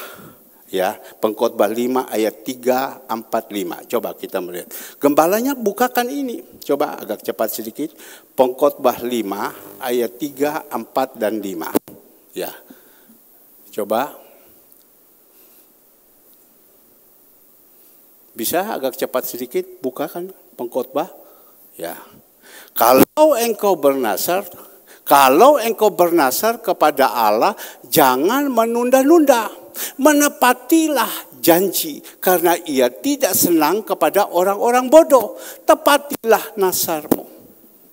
ya, Pengkhotbah 5 ayat 3, 4, 5. Coba kita melihat. Gembalanya bukakan ini. Coba agak cepat sedikit. Pengkhotbah 5 ayat 3, 4 dan 5. Ya. Coba. Bisa agak cepat sedikit bukakan Pengkhotbah? Ya. Kalau engkau bernasar kepada Allah, jangan menunda-nunda. Menepatilah janji karena ia tidak senang kepada orang-orang bodoh. Tepatilah nasarmu.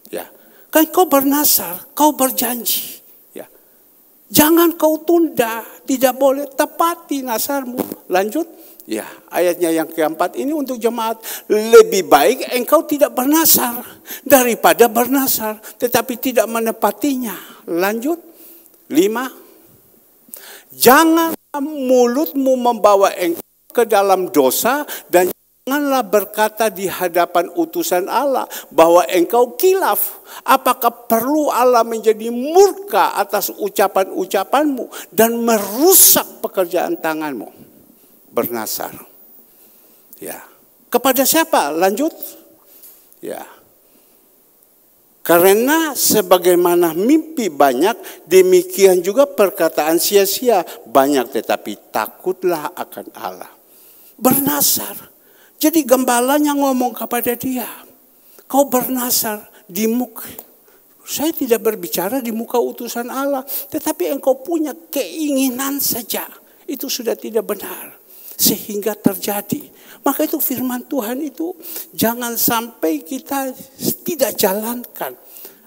Ya. Kan kau bernasar, kau berjanji. Ya. Jangan kau tunda, tidak boleh, tepati nasarmu. Lanjut. Ya, ayatnya yang keempat ini untuk jemaat. Lebih baik engkau tidak bernasar daripada bernasar tetapi tidak menepatinya. Lanjut. 5. Jangan mulutmu membawa engkau ke dalam dosa dan janganlah berkata di hadapan utusan Allah bahwa engkau kilaf. Apakah perlu Allah menjadi murka atas ucapan-ucapanmu dan merusak pekerjaan tanganmu? Bernasar. Ya. Kepada siapa? Lanjut. Ya. Karena sebagaimana mimpi banyak, demikian juga perkataan sia-sia banyak, tetapi takutlah akan Allah. Bernasar. Jadi gembalanya ngomong kepada dia, kau bernasar di muka. Saya tidak berbicara di muka utusan Allah, tetapi engkau punya keinginan saja. Itu sudah tidak benar. Sehingga terjadi. Maka itu firman Tuhan itu jangan sampai kita tidak jalankan.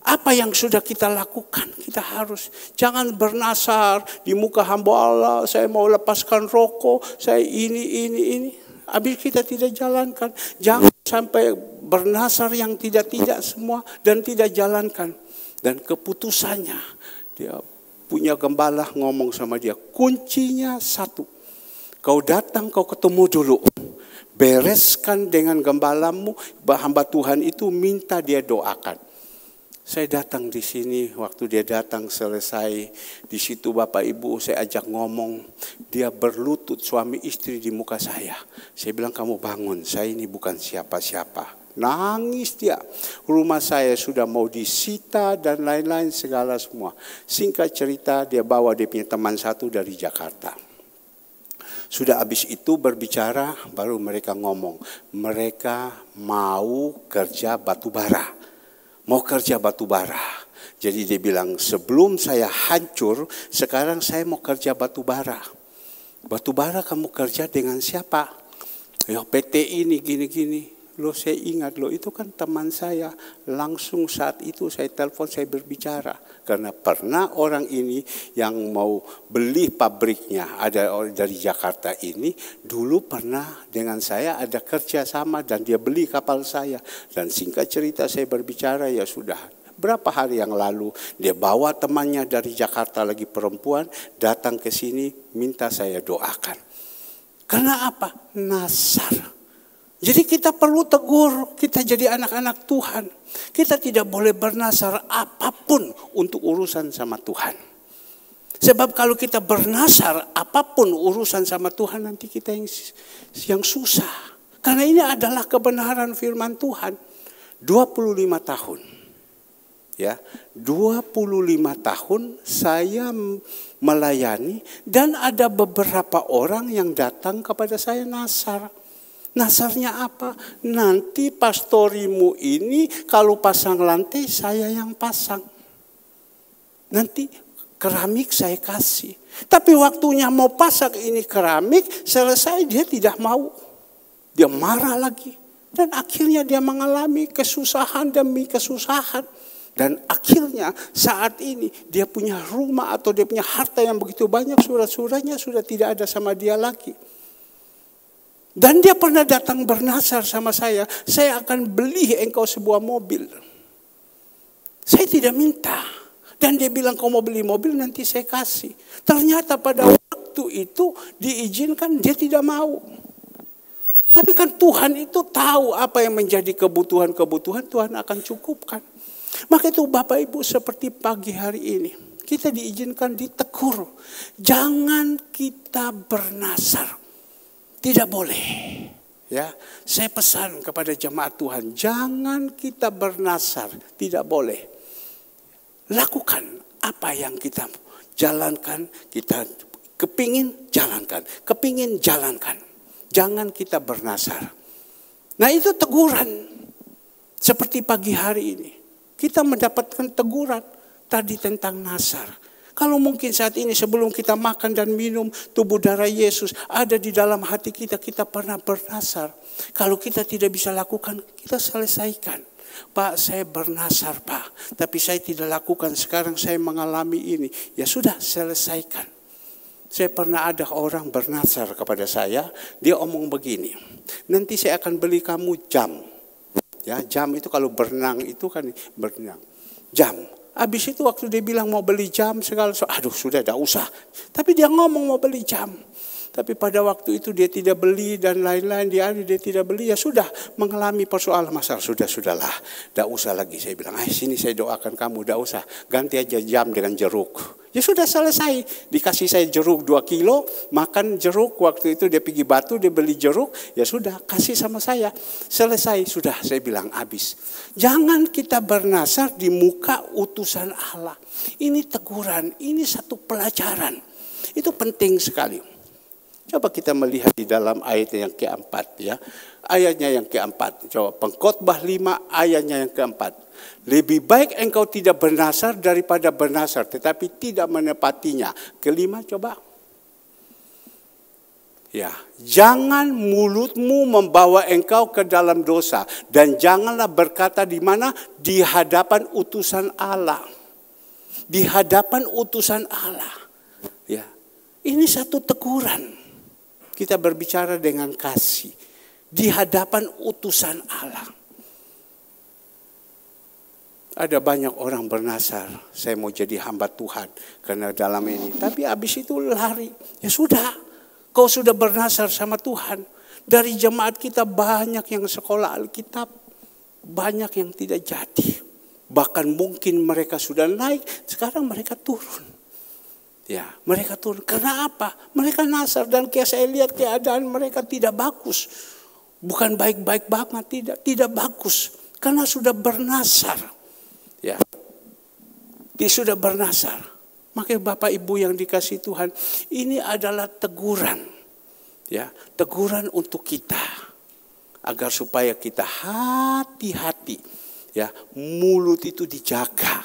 Apa yang sudah kita lakukan, kita harus. Jangan bernasar di muka hamba Allah, saya mau lepaskan rokok, saya ini. Habis kita tidak jalankan. Jangan sampai bernasar yang tidak-tidak semua dan tidak jalankan. Dan keputusannya, dia punya gembala ngomong sama dia, kuncinya satu. Kau datang, kau ketemu dulu. Bereskan dengan gembalamu, hamba Tuhan itu minta dia doakan. Saya datang di sini, waktu dia datang selesai, di situ Bapak Ibu saya ajak ngomong. Dia berlutut suami istri di muka saya. Saya bilang kamu bangun, saya ini bukan siapa-siapa. Nangis dia. Rumah saya sudah mau disita dan lain-lain segala semua. Singkat cerita dia bawa dia punya teman satu dari Jakarta. Sudah habis itu berbicara, baru mereka ngomong. Mereka mau kerja batu bara. Mau kerja batu bara. Jadi dia bilang, sebelum saya hancur, sekarang saya mau kerja batu bara. Batu bara kamu kerja dengan siapa? Ya PT ini gini-gini. Loh saya ingat, loh itu kan teman saya. Langsung saat itu saya telepon, saya berbicara. Karena pernah orang ini yang mau beli pabriknya, ada dari Jakarta ini, dulu pernah dengan saya ada kerja sama dan dia beli kapal saya. Dan singkat cerita saya berbicara, ya sudah. Berapa hari yang lalu dia bawa temannya dari Jakarta lagi perempuan, datang ke sini minta saya doakan. Karena apa? Nasar. Jadi kita perlu tegur, kita jadi anak-anak Tuhan. Kita tidak boleh bernasar apapun untuk urusan sama Tuhan. Sebab kalau kita bernasar apapun urusan sama Tuhan, nanti kita yang susah. Karena ini adalah kebenaran firman Tuhan. 25 tahun. Ya, 25 tahun saya melayani dan ada beberapa orang yang datang kepada saya nasar. Nasarnya apa? Nanti pastorimu ini kalau pasang lantai saya yang pasang. Nanti Keramik saya kasih. Tapi waktunya mau pasang ini keramik, selesai dia tidak mau. Dia marah lagi. Dan akhirnya dia mengalami kesusahan demi kesusahan. Dan akhirnya saat ini dia punya rumah atau dia punya harta yang begitu banyak, surat-suratnya sudah tidak ada sama dia lagi. Dan dia pernah datang bernasar sama saya akan beli engkau sebuah mobil. Saya tidak minta. Dan dia bilang, kau mau beli mobil nanti saya kasih. Ternyata pada waktu itu diizinkan, dia tidak mau. Tapi kan Tuhan itu tahu apa yang menjadi kebutuhan-kebutuhan, Tuhan akan cukupkan. Maka itu Bapak Ibu, seperti pagi hari ini, kita diizinkan ditegur. Jangan kita bernasar. Tidak boleh. Ya, saya pesan kepada jemaat Tuhan, jangan kita bernasar, tidak boleh. Lakukan apa yang kita jalankan, kita kepingin jalankan, kepingin jalankan. Jangan kita bernasar. Nah itu teguran. Seperti pagi hari ini, kita mendapatkan teguran tadi tentang nasar. Kalau mungkin saat ini sebelum kita makan dan minum tubuh darah Yesus ada di dalam hati kita, kita pernah bernasar. Kalau kita tidak bisa lakukan, kita selesaikan. Pak, saya bernasar Pak, tapi saya tidak lakukan, sekarang saya mengalami ini. Ya sudah, selesaikan. Saya pernah ada orang bernasar kepada saya, dia omong begini, nanti saya akan beli kamu jam. Ya, jam itu kalau berenang itu kan berenang. Jam. Habis itu waktu dia bilang mau beli jam, segala, aduh sudah tidak usah. Tapi dia ngomong mau beli jam. Tapi pada waktu itu dia tidak beli dan lain-lain, dia tidak beli, ya sudah mengalami persoalan masalah. Sudahlah, tidak usah lagi. Saya bilang, sini saya doakan kamu, tidak usah. Ganti aja jam dengan jeruk. Ya sudah selesai, dikasih saya jeruk 2 kilo, makan jeruk. Waktu itu dia pergi Batu, dia beli jeruk, ya sudah kasih sama saya. Selesai, sudah saya bilang habis. Jangan kita bernasar di muka utusan Allah. Ini teguran, ini satu pelajaran. Itu penting sekali. Coba kita melihat di dalam ayat yang keempat ya. Ayatnya yang keempat. Coba Pengkhotbah 5 ayatnya yang keempat. Lebih baik engkau tidak bernasar daripada bernasar tetapi tidak menepatinya. Kelima coba. Ya, jangan mulutmu membawa engkau ke dalam dosa dan janganlah berkata di mana? Di hadapan utusan Allah. Di hadapan utusan Allah. Ya. Ini satu teguran. Kita berbicara dengan kasih di hadapan utusan Allah. Ada banyak orang bernasar, saya mau jadi hamba Tuhan karena dalam ini. Tapi habis itu lari. Ya sudah, kau sudah bernasar sama Tuhan. Dari jemaat kita banyak yang sekolah Alkitab, banyak yang tidak jadi. Bahkan mungkin mereka sudah naik, sekarang mereka turun. Ya, mereka turun. Karena apa? Mereka nasar dan kayak saya lihat keadaan mereka tidak bagus. Bukan baik-baik banget, tidak bagus. Karena sudah bernasar. Ya. Dia sudah bernasar. Makanya Bapak Ibu yang dikasihi Tuhan, ini adalah teguran. Ya, teguran untuk kita. Agar supaya kita hati-hati. Ya, mulut itu dijaga.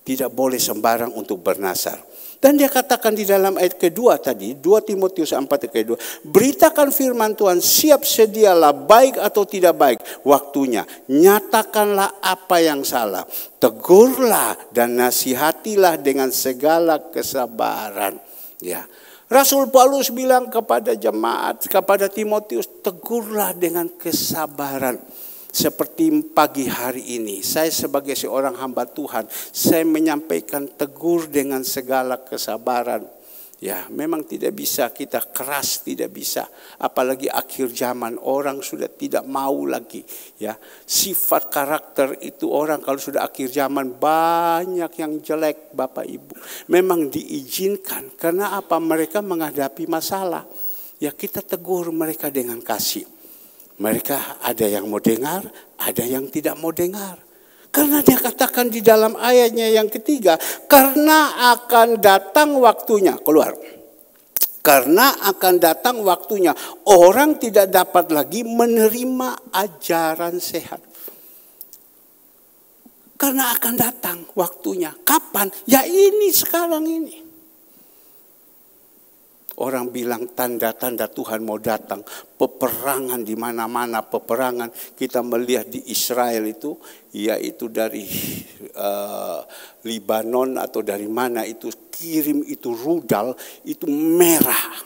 Tidak boleh sembarang untuk bernasar. Dan dia katakan di dalam ayat kedua tadi, 2 Timotius 4 ayat kedua, beritakan firman Tuhan, siap sedialah baik atau tidak baik waktunya. Nyatakanlah apa yang salah. Tegurlah dan nasihatilah dengan segala kesabaran. Ya. Rasul Paulus bilang kepada jemaat, kepada Timotius, tegurlah dengan kesabaran. Seperti pagi hari ini, saya sebagai seorang hamba Tuhan, saya menyampaikan tegur dengan segala kesabaran. Ya, memang tidak bisa kita keras, tidak bisa. Apalagi akhir zaman, orang sudah tidak mau lagi. Ya, sifat karakter itu orang kalau sudah akhir zaman banyak yang jelek, Bapak Ibu. Memang diizinkan, karena apa? Mereka menghadapi masalah. Ya, kita tegur mereka dengan kasih. Mereka ada yang mau dengar, ada yang tidak mau dengar. Karena dia katakan di dalam ayatnya yang ketiga, karena akan datang waktunya, keluar. Karena akan datang waktunya, orang tidak dapat lagi menerima ajaran sehat. Karena akan datang waktunya. Kapan? Ya ini sekarang ini. Orang bilang tanda-tanda Tuhan mau datang. Peperangan di mana-mana, peperangan. Kita melihat di Israel itu, yaitu dari Libanon atau dari mana itu kirim itu rudal, itu merah.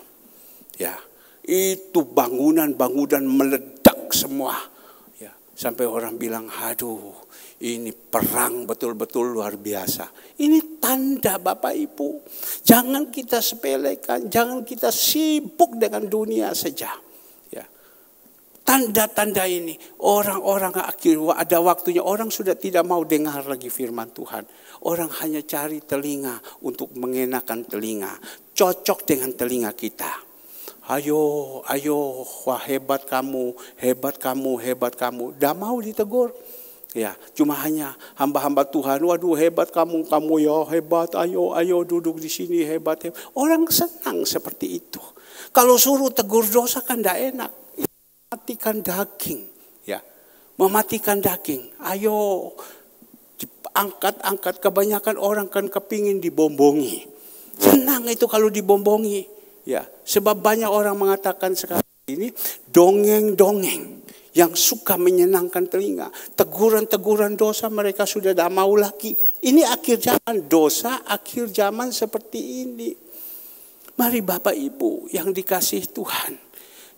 Ya, itu bangunan-bangunan meledak semua. Ya, sampai orang bilang, aduh, ini perang betul-betul luar biasa. Ini tanda Bapak Ibu. Jangan kita sepelekan, jangan kita sibuk dengan dunia saja. Ya. Tanda-tanda ini, orang-orang akhir ada waktunya, orang sudah tidak mau dengar lagi firman Tuhan. Orang hanya cari telinga untuk mengenakan telinga. Cocok dengan telinga kita. Ayo, wah hebat kamu, hebat kamu, hebat kamu. Dah mau ditegur. Ya, cuma hanya hamba-hamba Tuhan, waduh hebat kamu ya hebat, ayo duduk di sini hebat. Orang senang seperti itu. Kalau suruh tegur dosa kan tidak enak. Mematikan daging, ya, mematikan daging. Ayo, angkat. Kebanyakan orang kan kepingin dibombongi. Senang itu kalau dibombongi, ya. Sebab banyak orang mengatakan sekarang ini dongeng-dongeng. Yang suka menyenangkan telinga. Teguran-teguran dosa mereka sudah tidak mau lagi. Ini akhir zaman dosa, akhir zaman seperti ini. Mari Bapak Ibu yang dikasihi Tuhan.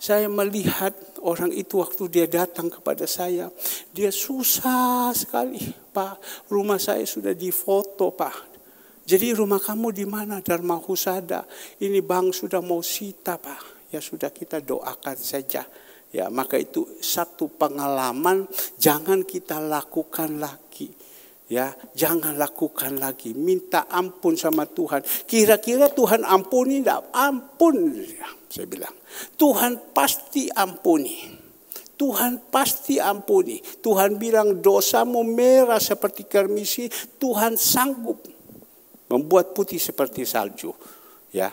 Saya melihat orang itu waktu dia datang kepada saya. Dia susah sekali. Pak, rumah saya sudah difoto Pak. Jadi rumah kamu di mana? Dharma Husada. Ini bang sudah mau sita Pak. Ya sudah kita doakan saja. Ya, maka itu satu pengalaman jangan kita lakukan lagi. Ya, jangan lakukan lagi. Minta ampun sama Tuhan. Kira-kira Tuhan ampuni enggak? Ampun, ya, saya bilang. Tuhan pasti ampuni. Tuhan pasti ampuni. Tuhan bilang dosamu merah seperti kermisi, Tuhan sanggup membuat putih seperti salju. Ya.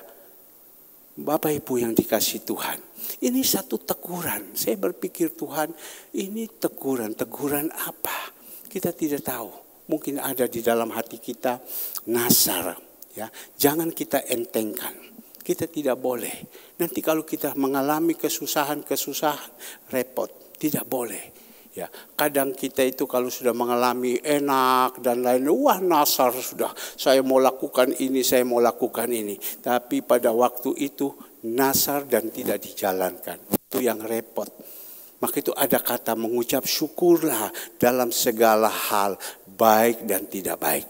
Bapak Ibu yang dikasihi Tuhan, ini satu teguran. Saya berpikir Tuhan, ini teguran apa? Kita tidak tahu. Mungkin ada di dalam hati kita nasar. Ya, jangan kita entengkan. Kita tidak boleh. Nanti kalau kita mengalami kesusahan, repot. Tidak boleh. Ya, kadang kita itu kalau sudah mengalami enak dan lain, wah nasar sudah, saya mau lakukan ini, saya mau lakukan ini. Tapi pada waktu itu nasar dan tidak dijalankan. Itu yang repot. Maka itu ada kata mengucap syukurlah dalam segala hal, baik dan tidak baik.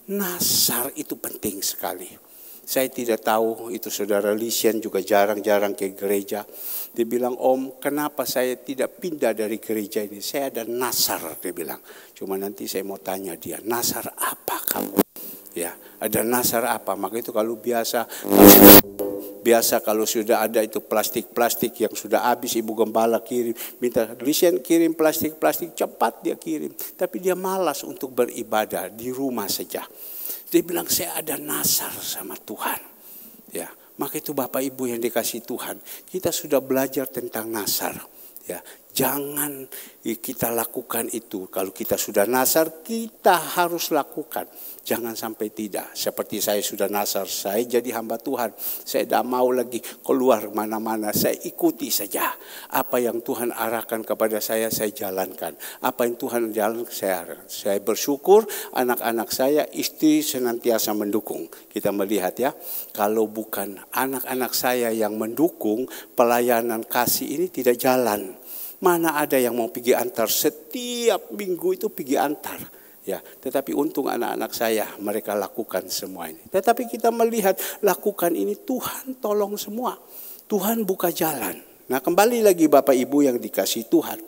Nasar itu penting sekali. Saya tidak tahu, itu saudara Lisian juga jarang-jarang ke gereja. Dia bilang, Om, kenapa saya tidak pindah dari gereja ini? Saya ada nasar, dia bilang. Cuma nanti saya mau tanya dia, nasar apa kamu? Ya, ada nasar apa? Maka itu kalau biasa kalau sudah ada itu plastik-plastik yang sudah habis, Ibu Gembala kirim, minta Lisian kirim plastik-plastik, cepat dia kirim. Tapi dia malas untuk beribadah di rumah saja. Dia bilang saya ada nasar sama Tuhan. Ya, maka itu Bapak Ibu yang dikasihi Tuhan, kita sudah belajar tentang nasar. Ya, jangan kita lakukan itu. Kalau kita sudah nasar, kita harus lakukan. Jangan sampai tidak. Seperti saya sudah nasar, saya jadi hamba Tuhan. Saya tidak mau lagi keluar mana-mana. Saya ikuti saja. Apa yang Tuhan arahkan kepada saya jalankan. Apa yang Tuhan jalankan, saya bersyukur anak-anak saya, istri senantiasa mendukung. Kita melihat ya, kalau bukan anak-anak saya yang mendukung, pelayanan kasih ini tidak jalan. Mana ada yang mau pergi antar, setiap minggu itu pergi antar. Ya, tetapi untung anak-anak saya mereka lakukan semua ini. Tetapi kita melihat lakukan ini, Tuhan tolong semua. Tuhan buka jalan. Nah, kembali lagi Bapak Ibu yang dikasihi Tuhan.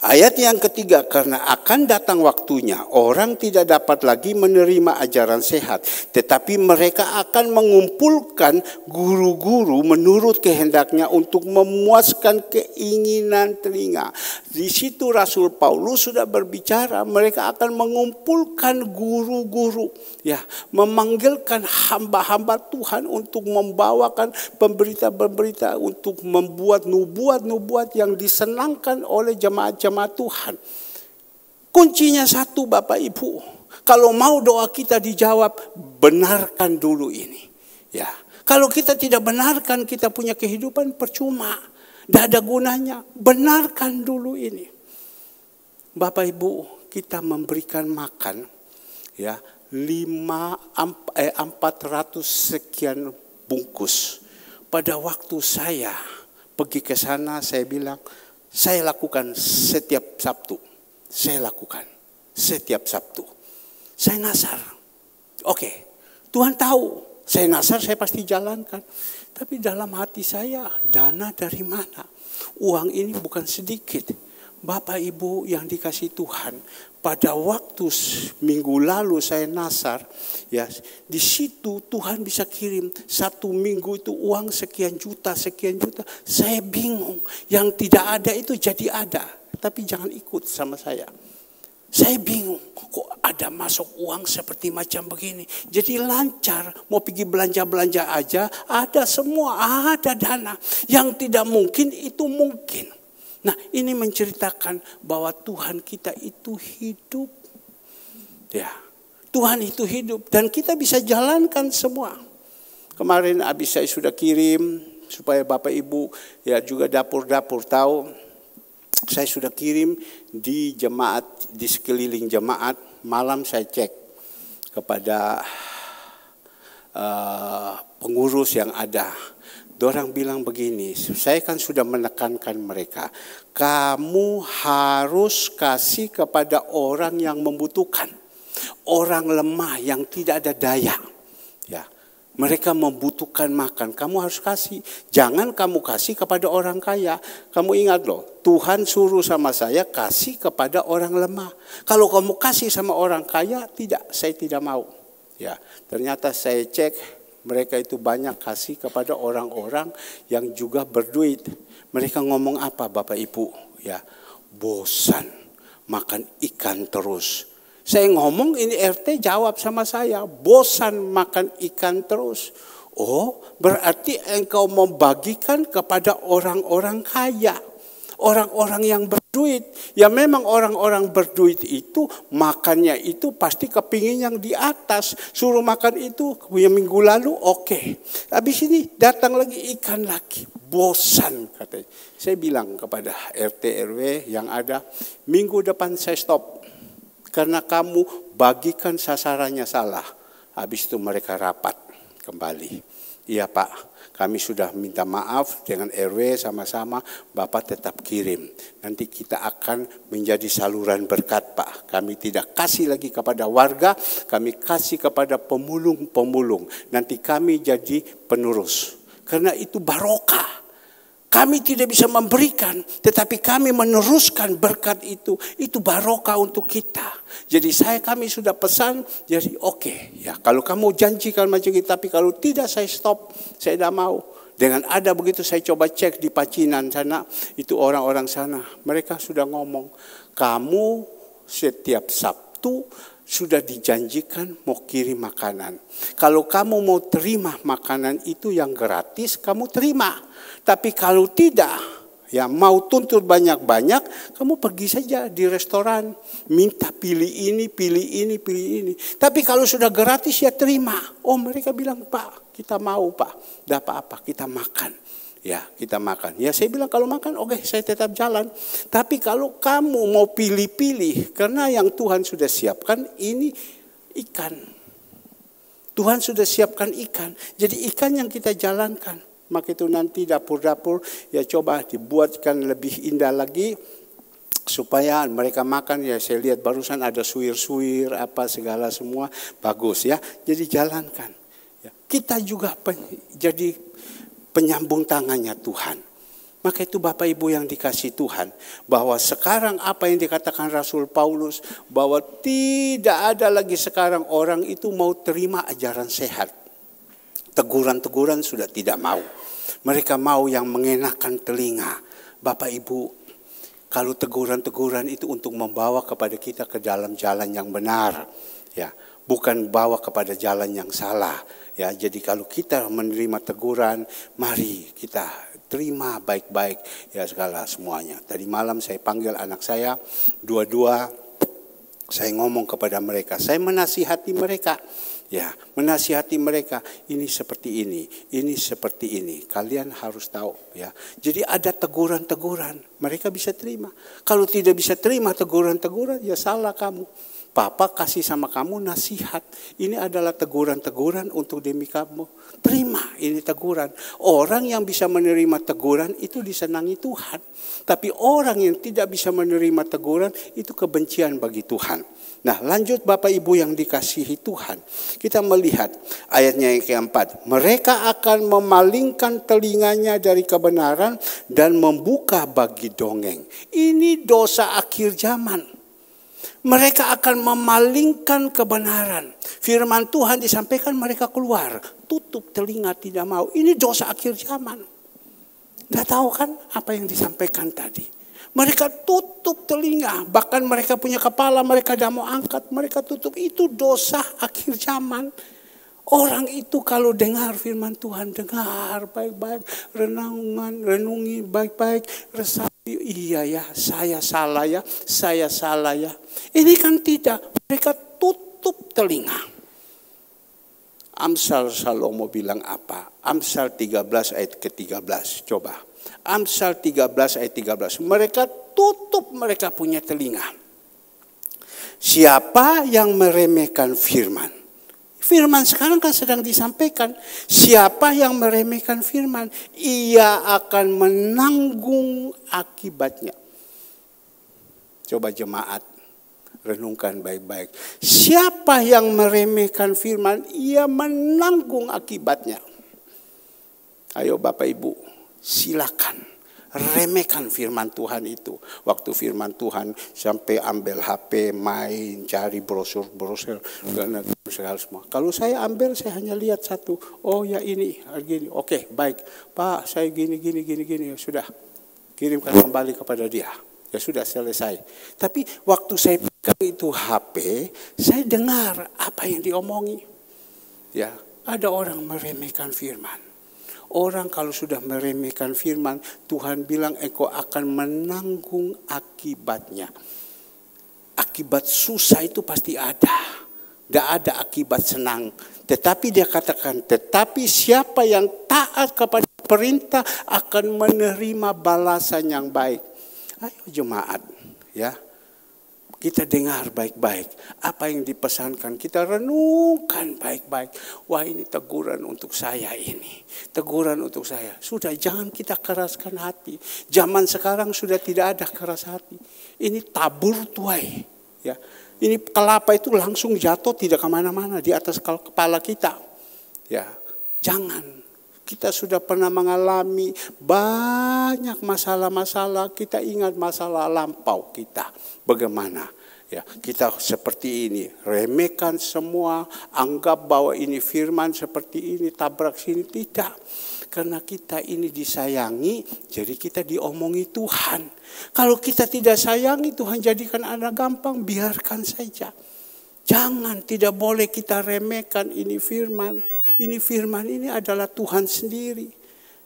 Ayat yang ketiga, karena akan datang waktunya orang tidak dapat lagi menerima ajaran sehat, tetapi mereka akan mengumpulkan guru-guru menurut kehendaknya untuk memuaskan keinginan telinga. Di situ Rasul Paulus sudah berbicara, mereka akan mengumpulkan guru-guru, ya, memanggilkan hamba-hamba Tuhan untuk membawakan pemberita-pemberita, untuk membuat nubuat-nubuat yang disenangkan oleh jemaat-jemaat Tuhan. Kuncinya satu Bapak Ibu. Kalau mau doa kita dijawab, benarkan dulu ini. Ya, kalau kita tidak benarkan kita punya kehidupan percuma. Tidak ada gunanya. Benarkan dulu ini. Bapak Ibu, kita memberikan makan ya 400 sekian bungkus. Pada waktu saya pergi ke sana, saya bilang, saya lakukan setiap Sabtu. Saya lakukan setiap Sabtu. Saya nasar. Oke, Tuhan tahu. Saya nasar, saya pasti jalankan. Tapi dalam hati saya, dana dari mana? Uang ini bukan sedikit. Bapak Ibu yang dikasih Tuhan, pada waktu minggu lalu saya nasar, ya di situ Tuhan bisa kirim 1 minggu itu uang sekian juta. Saya bingung. Yang tidak ada itu jadi ada. Tapi jangan ikut sama saya. Saya bingung, kok ada masuk uang seperti macam begini. Jadi lancar, mau pergi belanja-belanja aja, ada semua, ada dana. Yang tidak mungkin itu mungkin. Nah, ini menceritakan bahwa Tuhan kita itu hidup. Ya, Tuhan itu hidup dan kita bisa jalankan semua. Kemarin habis saya sudah kirim supaya Bapak Ibu ya juga dapur-dapur tahu. Saya sudah kirim di jemaat, di sekeliling jemaat. Malam saya cek kepada pengurus yang ada. Dorang bilang begini, saya kan sudah menekankan mereka. Kamu harus kasih kepada orang yang membutuhkan. Orang lemah yang tidak ada daya. Ya. Mereka membutuhkan makan, kamu harus kasih. Jangan kamu kasih kepada orang kaya. Kamu ingat loh, Tuhan suruh sama saya kasih kepada orang lemah. Kalau kamu kasih sama orang kaya, tidak, saya tidak mau. Ya, ternyata saya cek, mereka itu banyak kasih kepada orang-orang yang juga berduit. Mereka ngomong apa Bapak Ibu? Ya, bosan makan ikan terus. Saya ngomong, ini RT jawab sama saya, bosan makan ikan terus. Oh, berarti engkau membagikan kepada orang-orang kaya. Orang-orang yang berduit. Ya memang orang-orang berduit itu, makannya itu pasti kepingin yang di atas. Suruh makan itu, yang minggu lalu oke. Habis ini datang lagi ikan lagi. Bosan katanya. Saya bilang kepada RT RW yang ada, minggu depan saya stop. Karena kamu bagikan sasarannya salah. Habis itu mereka rapat kembali. Iya Pak, kami sudah minta maaf dengan RW sama-sama. Bapak tetap kirim. Nanti kita akan menjadi saluran berkat Pak. Kami tidak kasih lagi kepada warga. Kami kasih kepada pemulung-pemulung. Nanti kami jadi penerus. Karena itu barokah. Kami tidak bisa memberikan, tetapi kami meneruskan berkat itu. Itu barokah untuk kita. Jadi kami sudah pesan, jadi oke. Ya, kalau kamu janjikan macam itu, tapi kalau tidak saya stop, saya tidak mau. Dengan ada begitu saya coba cek di Pacinan sana, itu orang-orang sana. Mereka sudah ngomong, kamu setiap Sabtu sudah dijanjikan mau kirim makanan. Kalau kamu mau terima makanan itu yang gratis, kamu terima. Tapi kalau tidak, ya mau tuntut banyak-banyak, kamu pergi saja di restoran. Minta pilih ini, pilih ini, pilih ini. Tapi kalau sudah gratis ya terima. Oh mereka bilang, Pak kita mau Pak. Tidak apa-apa, kita makan. Ya kita makan. Ya saya bilang kalau makan oke, saya tetap jalan. Tapi kalau kamu mau pilih-pilih, karena yang Tuhan sudah siapkan ini ikan. Tuhan sudah siapkan ikan. Jadi ikan yang kita jalankan. Maka itu nanti dapur-dapur ya coba dibuatkan lebih indah lagi. Supaya mereka makan ya saya lihat barusan ada suir-suir apa segala semua bagus ya. Jadi jalankan. Ya, kita juga jadi penyambung tangannya Tuhan. Maka itu Bapak Ibu yang dikasih Tuhan. Bahwa sekarang apa yang dikatakan Rasul Paulus. Bahwa tidak ada lagi sekarang orang itu mau terima ajaran sehat. Teguran-teguran sudah tidak mau. Mereka mau yang mengenakan telinga. Bapak Ibu, kalau teguran-teguran itu untuk membawa kepada kita ke dalam jalan yang benar. Ya, bukan bawa kepada jalan yang salah. Ya, jadi kalau kita menerima teguran, mari kita terima baik-baik ya segala semuanya. Tadi malam saya panggil anak saya, dua-dua Saya ngomong kepada mereka, saya menasihati mereka. Ya, menasihati mereka, ini seperti ini seperti ini. Kalian harus tahu ya. Jadi ada teguran-teguran, mereka bisa terima. Kalau tidak bisa terima teguran-teguran, ya salah kamu. Papa kasih sama kamu nasihat. Ini adalah teguran-teguran untuk demi kamu. Terima ini teguran. Orang yang bisa menerima teguran itu disenangi Tuhan. Tapi orang yang tidak bisa menerima teguran itu kebencian bagi Tuhan. Nah, lanjut Bapak Ibu yang dikasihi Tuhan. Kita melihat ayatnya yang keempat. Mereka akan memalingkan telinganya dari kebenaran dan membuka bagi dongeng. Ini dosa akhir zaman. Mereka akan memalingkan kebenaran. Firman Tuhan disampaikan, mereka keluar. Tutup telinga, tidak mau. Ini dosa akhir zaman. Tidak tahu kan apa yang disampaikan tadi. Mereka tutup telinga. Bahkan mereka punya kepala, mereka tidak mau angkat. Mereka tutup. Itu dosa akhir zaman. Orang itu kalau dengar firman Tuhan, dengar baik-baik, renungi baik-baik, resapi, iya ya, saya salah ya. Ini kan tidak, mereka tutup telinga. Amsal Salomo bilang apa? Amsal 13 ayat ke-13, coba. Amsal 13 ayat 13, mereka tutup mereka punya telinga. Siapa yang meremehkan firman? Firman sekarang kan sedang disampaikan. Siapa yang meremehkan firman, ia akan menanggung akibatnya. Coba jemaat, renungkan baik-baik. Siapa yang meremehkan firman, ia menanggung akibatnya. Ayo Bapak Ibu, silakan. Remehkan firman Tuhan itu. Waktu firman Tuhan sampai ambil HP, main, cari brosur, segala semua. Kalau saya ambil, saya hanya lihat satu. Oh ya ini, gini. Oke, baik. Pak, saya gini. Ya sudah, kirimkan kembali kepada dia. Ya sudah, selesai. Tapi waktu saya pegang itu HP, saya dengar apa yang diomongi. Ya, ada orang meremehkan firman. Orang kalau sudah meremehkan firman, Tuhan bilang engkau akan menanggung akibatnya. Akibat susah itu pasti ada. Tidak ada akibat senang. Tetapi dia katakan, tetapi siapa yang taat kepada perintah akan menerima balasan yang baik. Ayo jemaat, ya. Kita dengar baik-baik apa yang dipesankan. Kita renungkan baik-baik. Wah, ini teguran untuk saya ini. Teguran untuk saya. Sudah, jangan kita keraskan hati. Zaman sekarang sudah tidak ada keras hati. Ini tabur tuai. Ya. Ini kelapa itu langsung jatuh tidak kemana-mana di atas kepala kita. Ya, jangan. Kita sudah pernah mengalami banyak masalah-masalah. Kita ingat masalah lampau kita. Bagaimana? Ya, kita seperti ini. Remehkan semua. Anggap bahwa ini firman seperti ini. Tabrak sini. Tidak. Karena kita ini disayangi. Jadi kita diomongi Tuhan. Kalau kita tidak sayangi, Tuhan jadikan anak gampang. Biarkan saja. Jangan, tidak boleh kita remehkan ini firman. Ini firman ini adalah Tuhan sendiri.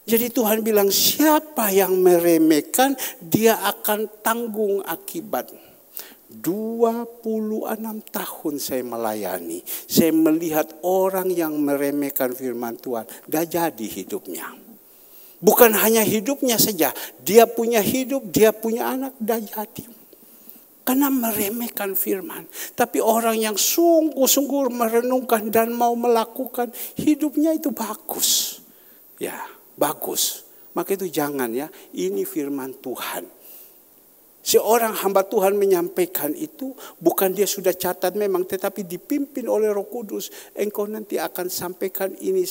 Jadi Tuhan bilang siapa yang meremehkan dia akan tanggung akibat. 26 tahun saya melayani. Saya melihat orang yang meremehkan firman Tuhan. Dah jadi hidupnya. Bukan hanya hidupnya saja. Dia punya hidup, dia punya anak, dah jadi. Karena meremehkan firman. Tapi orang yang sungguh-sungguh merenungkan dan mau melakukan, hidupnya itu bagus. Ya, bagus. Maka itu jangan ya, ini firman Tuhan. Seorang hamba Tuhan menyampaikan itu, bukan dia sudah catat memang, tetapi dipimpin oleh Roh Kudus. Engkau nanti akan sampaikan ini.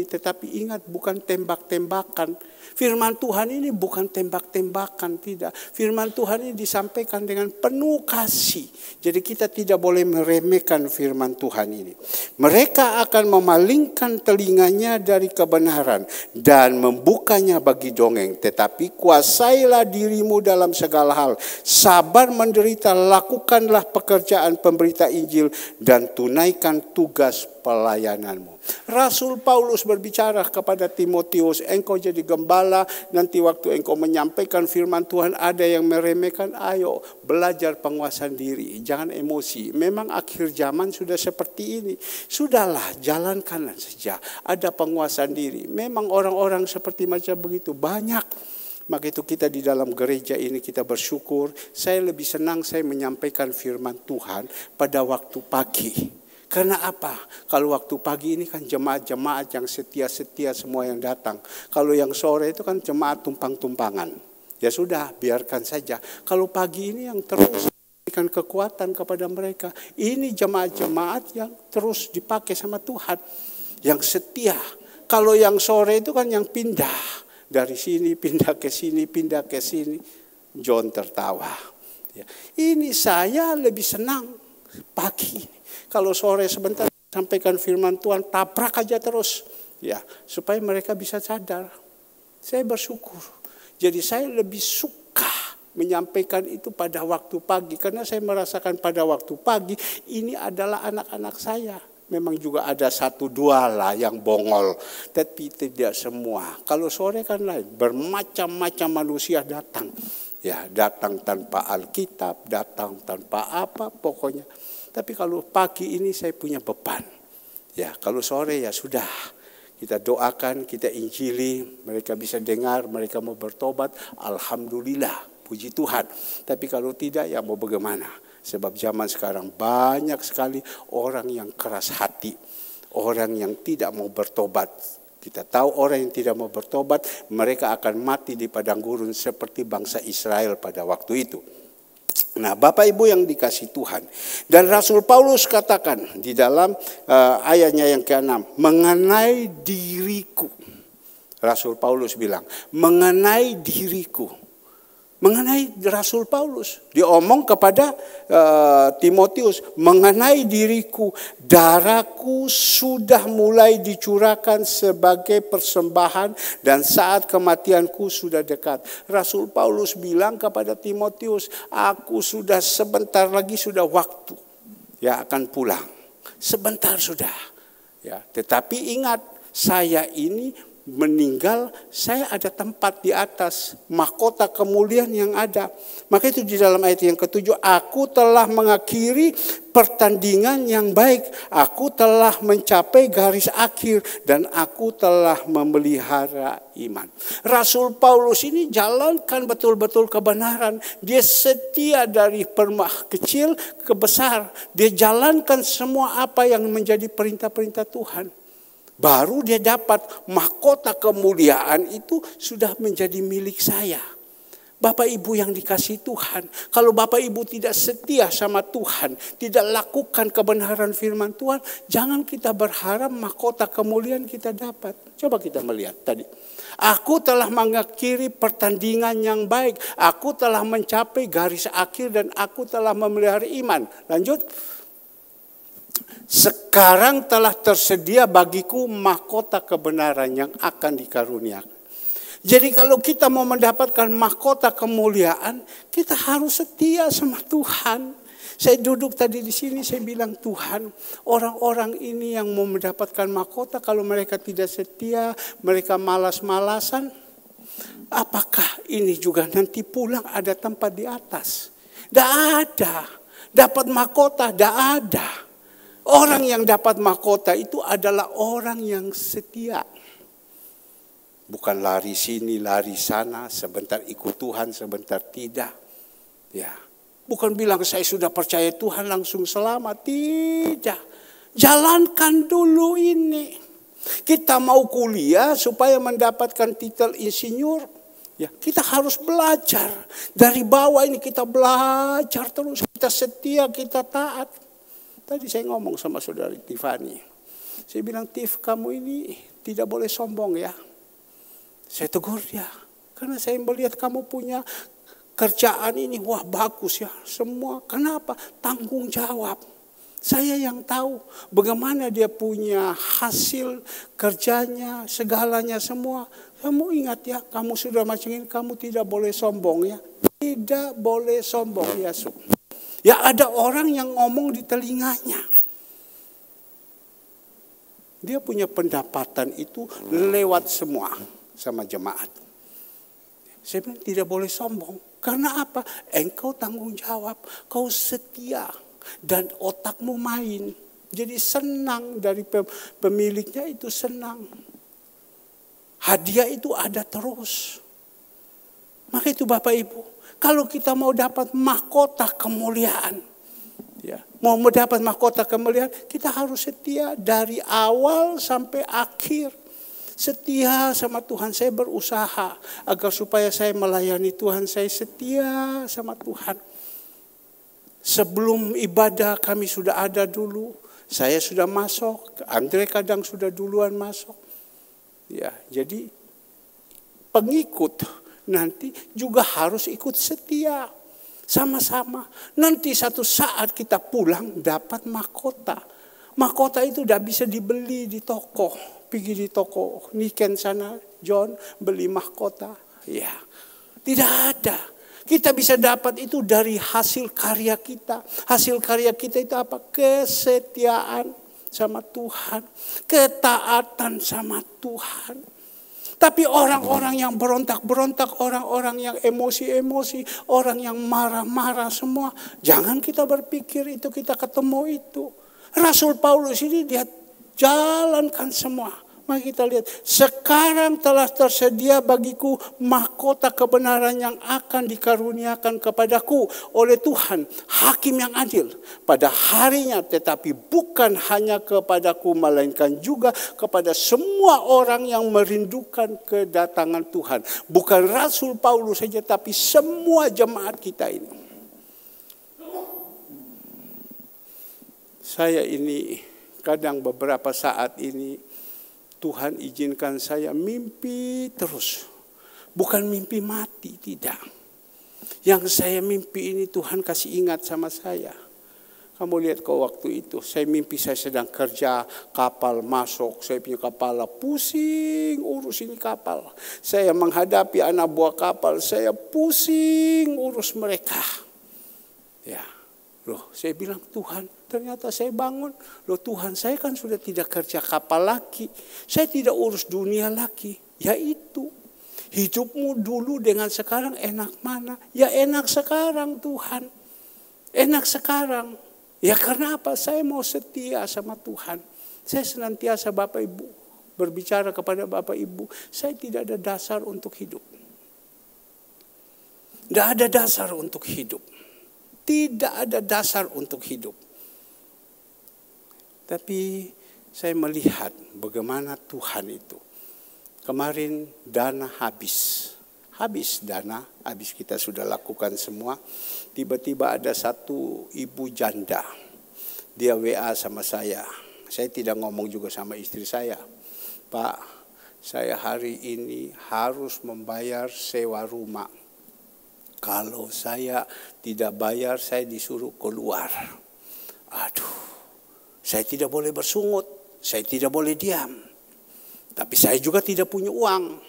Tetapi ingat, bukan tembak-tembakan. Firman Tuhan ini bukan tembak-tembakan, tidak. Firman Tuhan ini disampaikan dengan penuh kasih. Jadi kita tidak boleh meremehkan firman Tuhan ini. Mereka akan memalingkan telinganya dari kebenaran dan membukanya bagi dongeng. Tetapi kuasailah dirimu dalam segala hal. Sabar menderita, lakukanlah pekerjaan pemberita Injil dan tunaikan tugas pelayananmu. Rasul Paulus berbicara kepada Timotius, engkau jadi gembala, nanti waktu engkau menyampaikan firman Tuhan ada yang meremehkan, ayo belajar penguasaan diri, jangan emosi. Memang akhir zaman sudah seperti ini. Sudahlah, jalankan saja. Ada penguasaan diri. Memang orang-orang seperti macam begitu banyak. Maka itu kita di dalam gereja ini kita bersyukur. Saya lebih senang saya menyampaikan firman Tuhan pada waktu pagi. Karena apa? Kalau waktu pagi ini kan jemaat-jemaat yang setia-setia semua yang datang. Kalau yang sore itu kan jemaat tumpang-tumpangan. Ya sudah, biarkan saja. Kalau pagi ini yang terus memberikan kekuatan kepada mereka. Ini jemaat-jemaat yang terus dipakai sama Tuhan. Yang setia. Kalau yang sore itu kan yang pindah. Dari sini pindah ke sini, pindah ke sini. John tertawa. Ya. Ini saya lebih senang pagi. Kalau sore sebentar sampaikan firman Tuhan, tabrak aja terus. Ya, supaya mereka bisa sadar. Saya bersyukur. Jadi saya lebih suka menyampaikan itu pada waktu pagi. Karena saya merasakan pada waktu pagi, ini adalah anak-anak saya. Memang juga ada satu dua lah yang bongol, tapi tidak semua. Kalau sore kan lain, bermacam-macam manusia datang. Ya, datang tanpa Alkitab, datang tanpa apa, pokoknya. Tapi kalau pagi ini saya punya beban. Ya, kalau sore ya sudah. Kita doakan, kita injili, mereka bisa dengar, mereka mau bertobat, alhamdulillah, puji Tuhan. Tapi kalau tidak ya mau bagaimana? Sebab zaman sekarang banyak sekali orang yang keras hati. Orang yang tidak mau bertobat. Kita tahu orang yang tidak mau bertobat, mereka akan mati di padang gurun seperti bangsa Israel pada waktu itu. Nah, Bapak Ibu yang dikasih Tuhan. Dan Rasul Paulus katakan di dalam ayatnya yang ke-6. Mengenai diriku. Rasul Paulus bilang, mengenai diriku. Mengenai Rasul Paulus, dia omong kepada Timotius, mengenai diriku, darahku sudah mulai dicurahkan sebagai persembahan dan saat kematianku sudah dekat. Rasul Paulus bilang kepada Timotius, aku sudah sebentar lagi sudah waktu ya akan pulang. Sebentar sudah. Ya, tetapi ingat, saya ini meninggal, saya ada tempat di atas, mahkota kemuliaan yang ada. Maka itu di dalam ayat yang ke-7, aku telah mengakhiri pertandingan yang baik, aku telah mencapai garis akhir, dan aku telah memelihara iman. Rasul Paulus ini jalankan betul-betul kebenaran. Dia setia dari kecil ke besar. Dia jalankan semua apa yang menjadi perintah-perintah Tuhan. Baru dia dapat mahkota kemuliaan itu sudah menjadi milik saya. Bapak Ibu yang dikasih Tuhan, kalau Bapak Ibu tidak setia sama Tuhan, tidak lakukan kebenaran firman Tuhan, jangan kita berharap mahkota kemuliaan kita dapat. Coba kita melihat tadi. Aku telah mengakhiri pertandingan yang baik, aku telah mencapai garis akhir dan aku telah memelihara iman. Lanjut. Sekarang telah tersedia bagiku mahkota kebenaran yang akan dikaruniakan. Jadi kalau kita mau mendapatkan mahkota kemuliaan, kita harus setia sama Tuhan. Saya duduk tadi di sini, saya bilang, Tuhan, orang-orang ini yang mau mendapatkan mahkota, kalau mereka tidak setia, mereka malas-malasan, apakah ini juga nanti pulang ada tempat di atas? Tidak ada. Dapat mahkota, tidak ada. Orang yang dapat mahkota itu adalah orang yang setia. Bukan lari sini, lari sana, sebentar ikut Tuhan, sebentar tidak. Ya, bukan bilang saya sudah percaya Tuhan langsung selamat. Tidak. Jalankan dulu ini. Kita mau kuliah supaya mendapatkan titel insinyur. Ya, kita harus belajar. Dari bawah ini kita belajar terus. Kita setia, kita taat. Tadi saya ngomong sama saudari Tiffany. Saya bilang, Tiff, kamu ini tidak boleh sombong ya. Saya tegur dia. Karena saya melihat kamu punya kerjaan ini, wah bagus ya. Semua, kenapa? Tanggung jawab. Saya yang tahu bagaimana dia punya hasil kerjanya, segalanya semua. Kamu ingat ya, kamu sudah macam ini, kamu tidak boleh sombong ya. Tidak boleh sombong ya, Su. Ya ada orang yang ngomong di telinganya. Dia punya pendapatan itu lewat semua sama jemaat. Saya bilang tidak boleh sombong. Karena apa? Engkau tanggung jawab, kau setia dan otakmu main. Jadi senang dari pemiliknya itu senang. Hadiah itu ada terus. Maka itu Bapak Ibu, kalau kita mau dapat mahkota kemuliaan, ya, mau mendapat mahkota kemuliaan, kita harus setia dari awal sampai akhir. Setia sama Tuhan. Saya berusaha agar supaya saya melayani Tuhan, saya setia sama Tuhan. Sebelum ibadah kami sudah ada dulu. Saya sudah masuk, Andre kadang sudah duluan masuk. Ya, jadi pengikut nanti juga harus ikut setia. Sama-sama. Nanti satu saat kita pulang dapat mahkota. Mahkota itu udah bisa dibeli di toko. Pergi di toko Niken sana, John beli mahkota. Ya, tidak ada. Kita bisa dapat itu dari hasil karya kita. Hasil karya kita itu apa? Kesetiaan sama Tuhan. Ketaatan sama Tuhan. Tapi orang-orang yang berontak-berontak, orang-orang yang emosi-emosi, orang yang marah-marah semua. Jangan kita berpikir itu kita ketemu itu. Rasul Paulus ini dia jalankan semua. Mari kita lihat, sekarang telah tersedia bagiku mahkota kebenaran yang akan dikaruniakan kepadaku oleh Tuhan, hakim yang adil pada harinya, tetapi bukan hanya kepadaku, melainkan juga kepada semua orang yang merindukan kedatangan Tuhan. Bukan Rasul Paulus saja, tapi semua jemaat kita ini. Saya ini kadang beberapa saat ini Tuhan izinkan saya mimpi terus. Bukan mimpi mati, tidak. Yang saya mimpi ini Tuhan kasih ingat sama saya. Kamu lihat kok waktu itu, saya mimpi saya sedang kerja, kapal masuk, saya punya kepala pusing urus ini kapal. Saya menghadapi anak buah kapal, saya pusing urus mereka. Ya, loh saya bilang Tuhan, ternyata saya bangun, loh Tuhan saya kan sudah tidak kerja kapal lagi. Saya tidak urus dunia lagi. Ya itu, hidupmu dulu dengan sekarang enak mana? Ya enak sekarang Tuhan. Enak sekarang. Ya karena apa? Saya mau setia sama Tuhan. Saya senantiasa Bapak Ibu berbicara kepada Bapak Ibu. Saya tidak ada dasar untuk hidup. Tidak ada dasar untuk hidup. Tidak ada dasar untuk hidup. Tapi saya melihat bagaimana Tuhan itu. Kemarin dana habis. Habis dana, habis kita sudah lakukan semua. Tiba-tiba ada satu ibu janda. Dia WA sama saya. Saya tidak ngomong juga sama istri saya. Pak, saya hari ini harus membayar sewa rumah. Kalau saya tidak bayar, saya disuruh keluar. Aduh, saya tidak boleh bersungut, saya tidak boleh diam. Tapi saya juga tidak punya uang.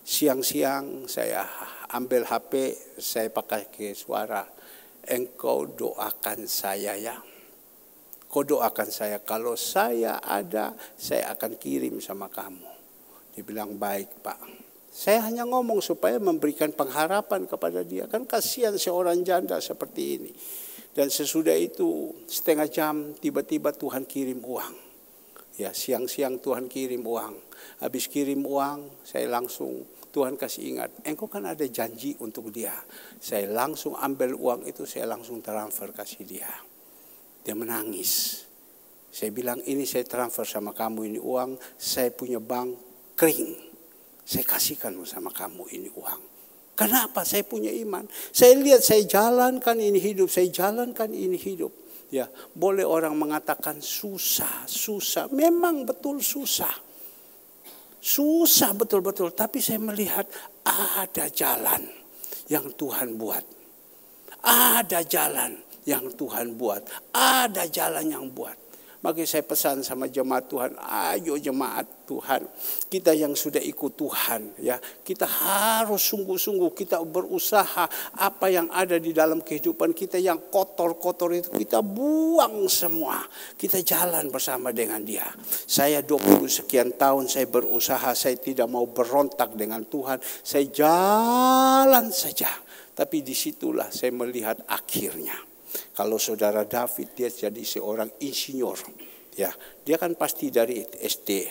Siang-siang saya ambil HP, saya pakai ke suara. Engkau doakan saya ya. Kau doakan saya, kalau saya ada, saya akan kirim sama kamu. Dia bilang, baik Pak. Saya hanya ngomong supaya memberikan pengharapan kepada dia. Kan kasihan seorang janda seperti ini. Dan sesudah itu setengah jam tiba-tiba Tuhan kirim uang. Ya siang-siang Tuhan kirim uang. Habis kirim uang saya langsung Tuhan kasih ingat. Engkau kan ada janji untuk dia. Saya langsung ambil uang itu, saya langsung transfer kasih dia. Dia menangis. Saya bilang ini saya transfer sama kamu ini uang. Saya punya bank kering. Saya kasihkan sama kamu ini uang. Kenapa? Saya punya iman. Saya lihat saya jalankan ini hidup. Saya jalankan ini hidup. Ya, boleh orang mengatakan susah, susah. Memang betul susah. Susah betul-betul. Tapi saya melihat ada jalan yang Tuhan buat. Ada jalan yang Tuhan buat. Ada jalan yang buat. Maka saya pesan sama jemaat Tuhan, ayo jemaat Tuhan, kita yang sudah ikut Tuhan, ya, kita harus sungguh-sungguh kita berusaha apa yang ada di dalam kehidupan kita yang kotor-kotor itu kita buang semua. Kita jalan bersama dengan Dia. Saya 20 sekian tahun saya berusaha, saya tidak mau berontak dengan Tuhan, saya jalan saja. Tapi disitulah saya melihat akhirnya. Kalau saudara David, dia jadi seorang insinyur, ya, dia kan pasti dari SD,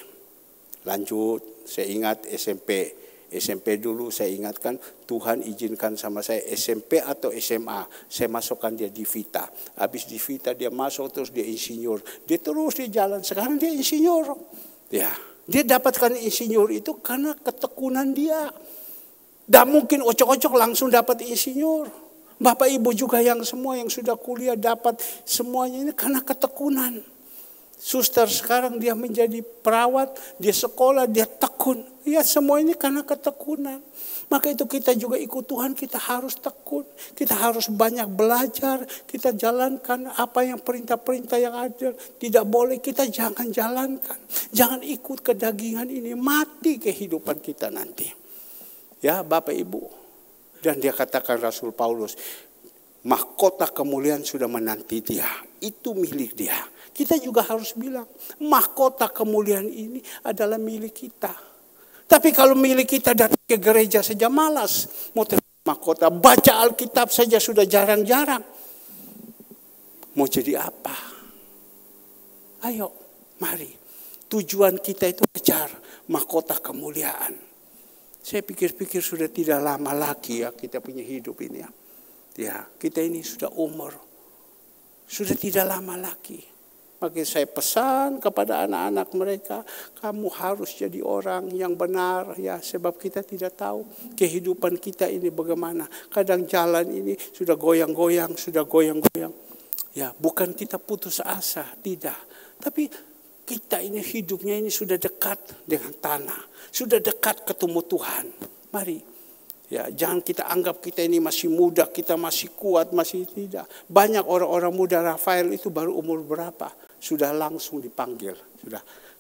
lanjut, saya ingat SMP dulu saya ingatkan Tuhan izinkan sama saya SMP atau SMA, saya masukkan dia di Vita. Habis di Vita dia masuk terus dia insinyur, dia terus di jalan, sekarang dia insinyur, ya, dia dapatkan insinyur itu karena ketekunan dia. Tidak mungkin ocok-ocok langsung dapat insinyur. Bapak Ibu juga yang semua yang sudah kuliah dapat semuanya ini karena ketekunan. Suster sekarang dia menjadi perawat, dia sekolah, dia tekun. Ya semua ini karena ketekunan. Maka itu kita juga ikut Tuhan, kita harus tekun. Kita harus banyak belajar, kita jalankan apa yang perintah-perintah yang ada. Tidak boleh kita jangan jalankan. Jangan ikut kedagingan ini, mati kehidupan kita nanti. Ya Bapak Ibu. Dan dia katakan Rasul Paulus, mahkota kemuliaan sudah menanti dia. Itu milik dia. Kita juga harus bilang, mahkota kemuliaan ini adalah milik kita. Tapi kalau milik kita datang ke gereja saja malas. Mau terima mahkota, baca Alkitab saja sudah jarang-jarang. Mau jadi apa? Ayo, mari. Tujuan kita itu kejar mahkota kemuliaan. Saya pikir-pikir sudah tidak lama lagi ya kita punya hidup ini ya. Ya, kita ini sudah umur. Sudah tidak lama lagi. Maka saya pesan kepada anak-anak mereka, kamu harus jadi orang yang benar ya, sebab kita tidak tahu kehidupan kita ini bagaimana. Kadang jalan ini sudah goyang-goyang, Ya, bukan kita putus asa, tidak. Tapi kita ini hidupnya ini sudah dekat dengan tanah. Sudah dekat ketemu Tuhan. Mari. Ya, jangan kita anggap kita ini masih muda, kita masih kuat, masih tidak. Banyak orang-orang muda Rafael itu baru umur berapa? Sudah langsung dipanggil.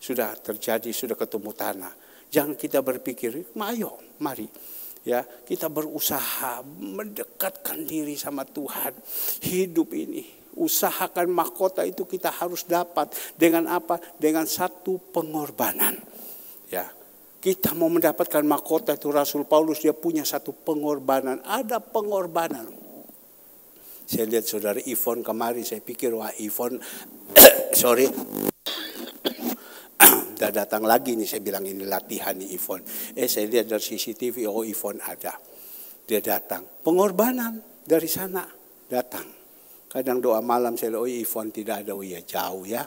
Sudah terjadi, sudah ketemu tanah. Jangan kita berpikir, ayo, mari. Ya, kita berusaha mendekatkan diri sama Tuhan. Hidup ini. Usahakan mahkota itu kita harus dapat dengan apa? Dengan satu pengorbanan. Ya, kita mau mendapatkan mahkota itu Rasul Paulus dia punya satu pengorbanan. Ada pengorbanan. Saya lihat saudara Ivon kemarin, saya pikir wah Ivon, sorry, udah datang lagi nih, saya bilang ini latihan nih Ivon. Saya lihat dari CCTV, oh Ivon ada. Dia datang. Pengorbanan dari sana datang. Kadang doa malam saya lihat, oh Ivon tidak ada, oh ya jauh ya.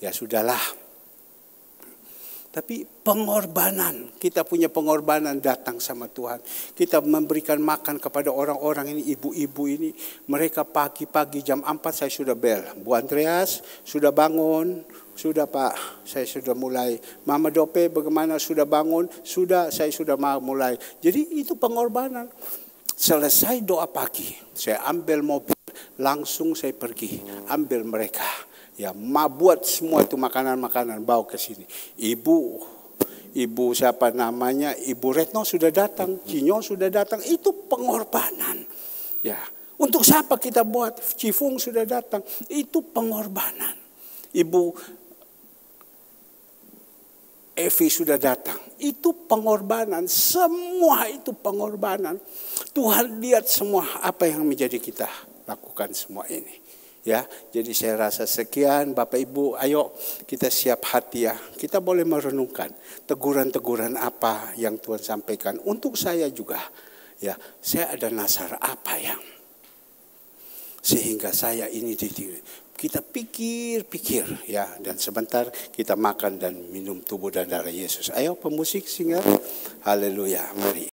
Ya sudahlah. Tapi pengorbanan, kita punya pengorbanan datang sama Tuhan. Kita memberikan makan kepada orang-orang ini, ibu-ibu ini. Mereka pagi-pagi jam 4 saya sudah bel. Bu Andreas sudah bangun, sudah Pak, saya sudah mulai. Mama Dope bagaimana sudah bangun? Sudah, saya sudah mulai. Jadi itu pengorbanan. Selesai doa pagi, saya ambil mobil, langsung saya pergi, ambil mereka. Ya, buat semua itu makanan-makanan bawa ke sini. Ibu siapa namanya? Ibu Retno sudah datang, Cinyo sudah datang. Itu pengorbanan. Ya, untuk siapa kita buat? Cifung sudah datang. Itu pengorbanan. Ibu Evi sudah datang. Itu pengorbanan. Semua itu pengorbanan. Tuhan lihat semua apa yang menjadi kita lakukan semua ini. Ya, jadi saya rasa sekian Bapak Ibu, ayo kita siap hati ya. Kita boleh merenungkan teguran-teguran apa yang Tuhan sampaikan untuk saya juga. Ya, saya ada nasar apa yang sehingga saya ini kita pikir-pikir ya, dan sebentar kita makan dan minum tubuh dan darah Yesus. Ayo pemusik singar. Haleluya, mari.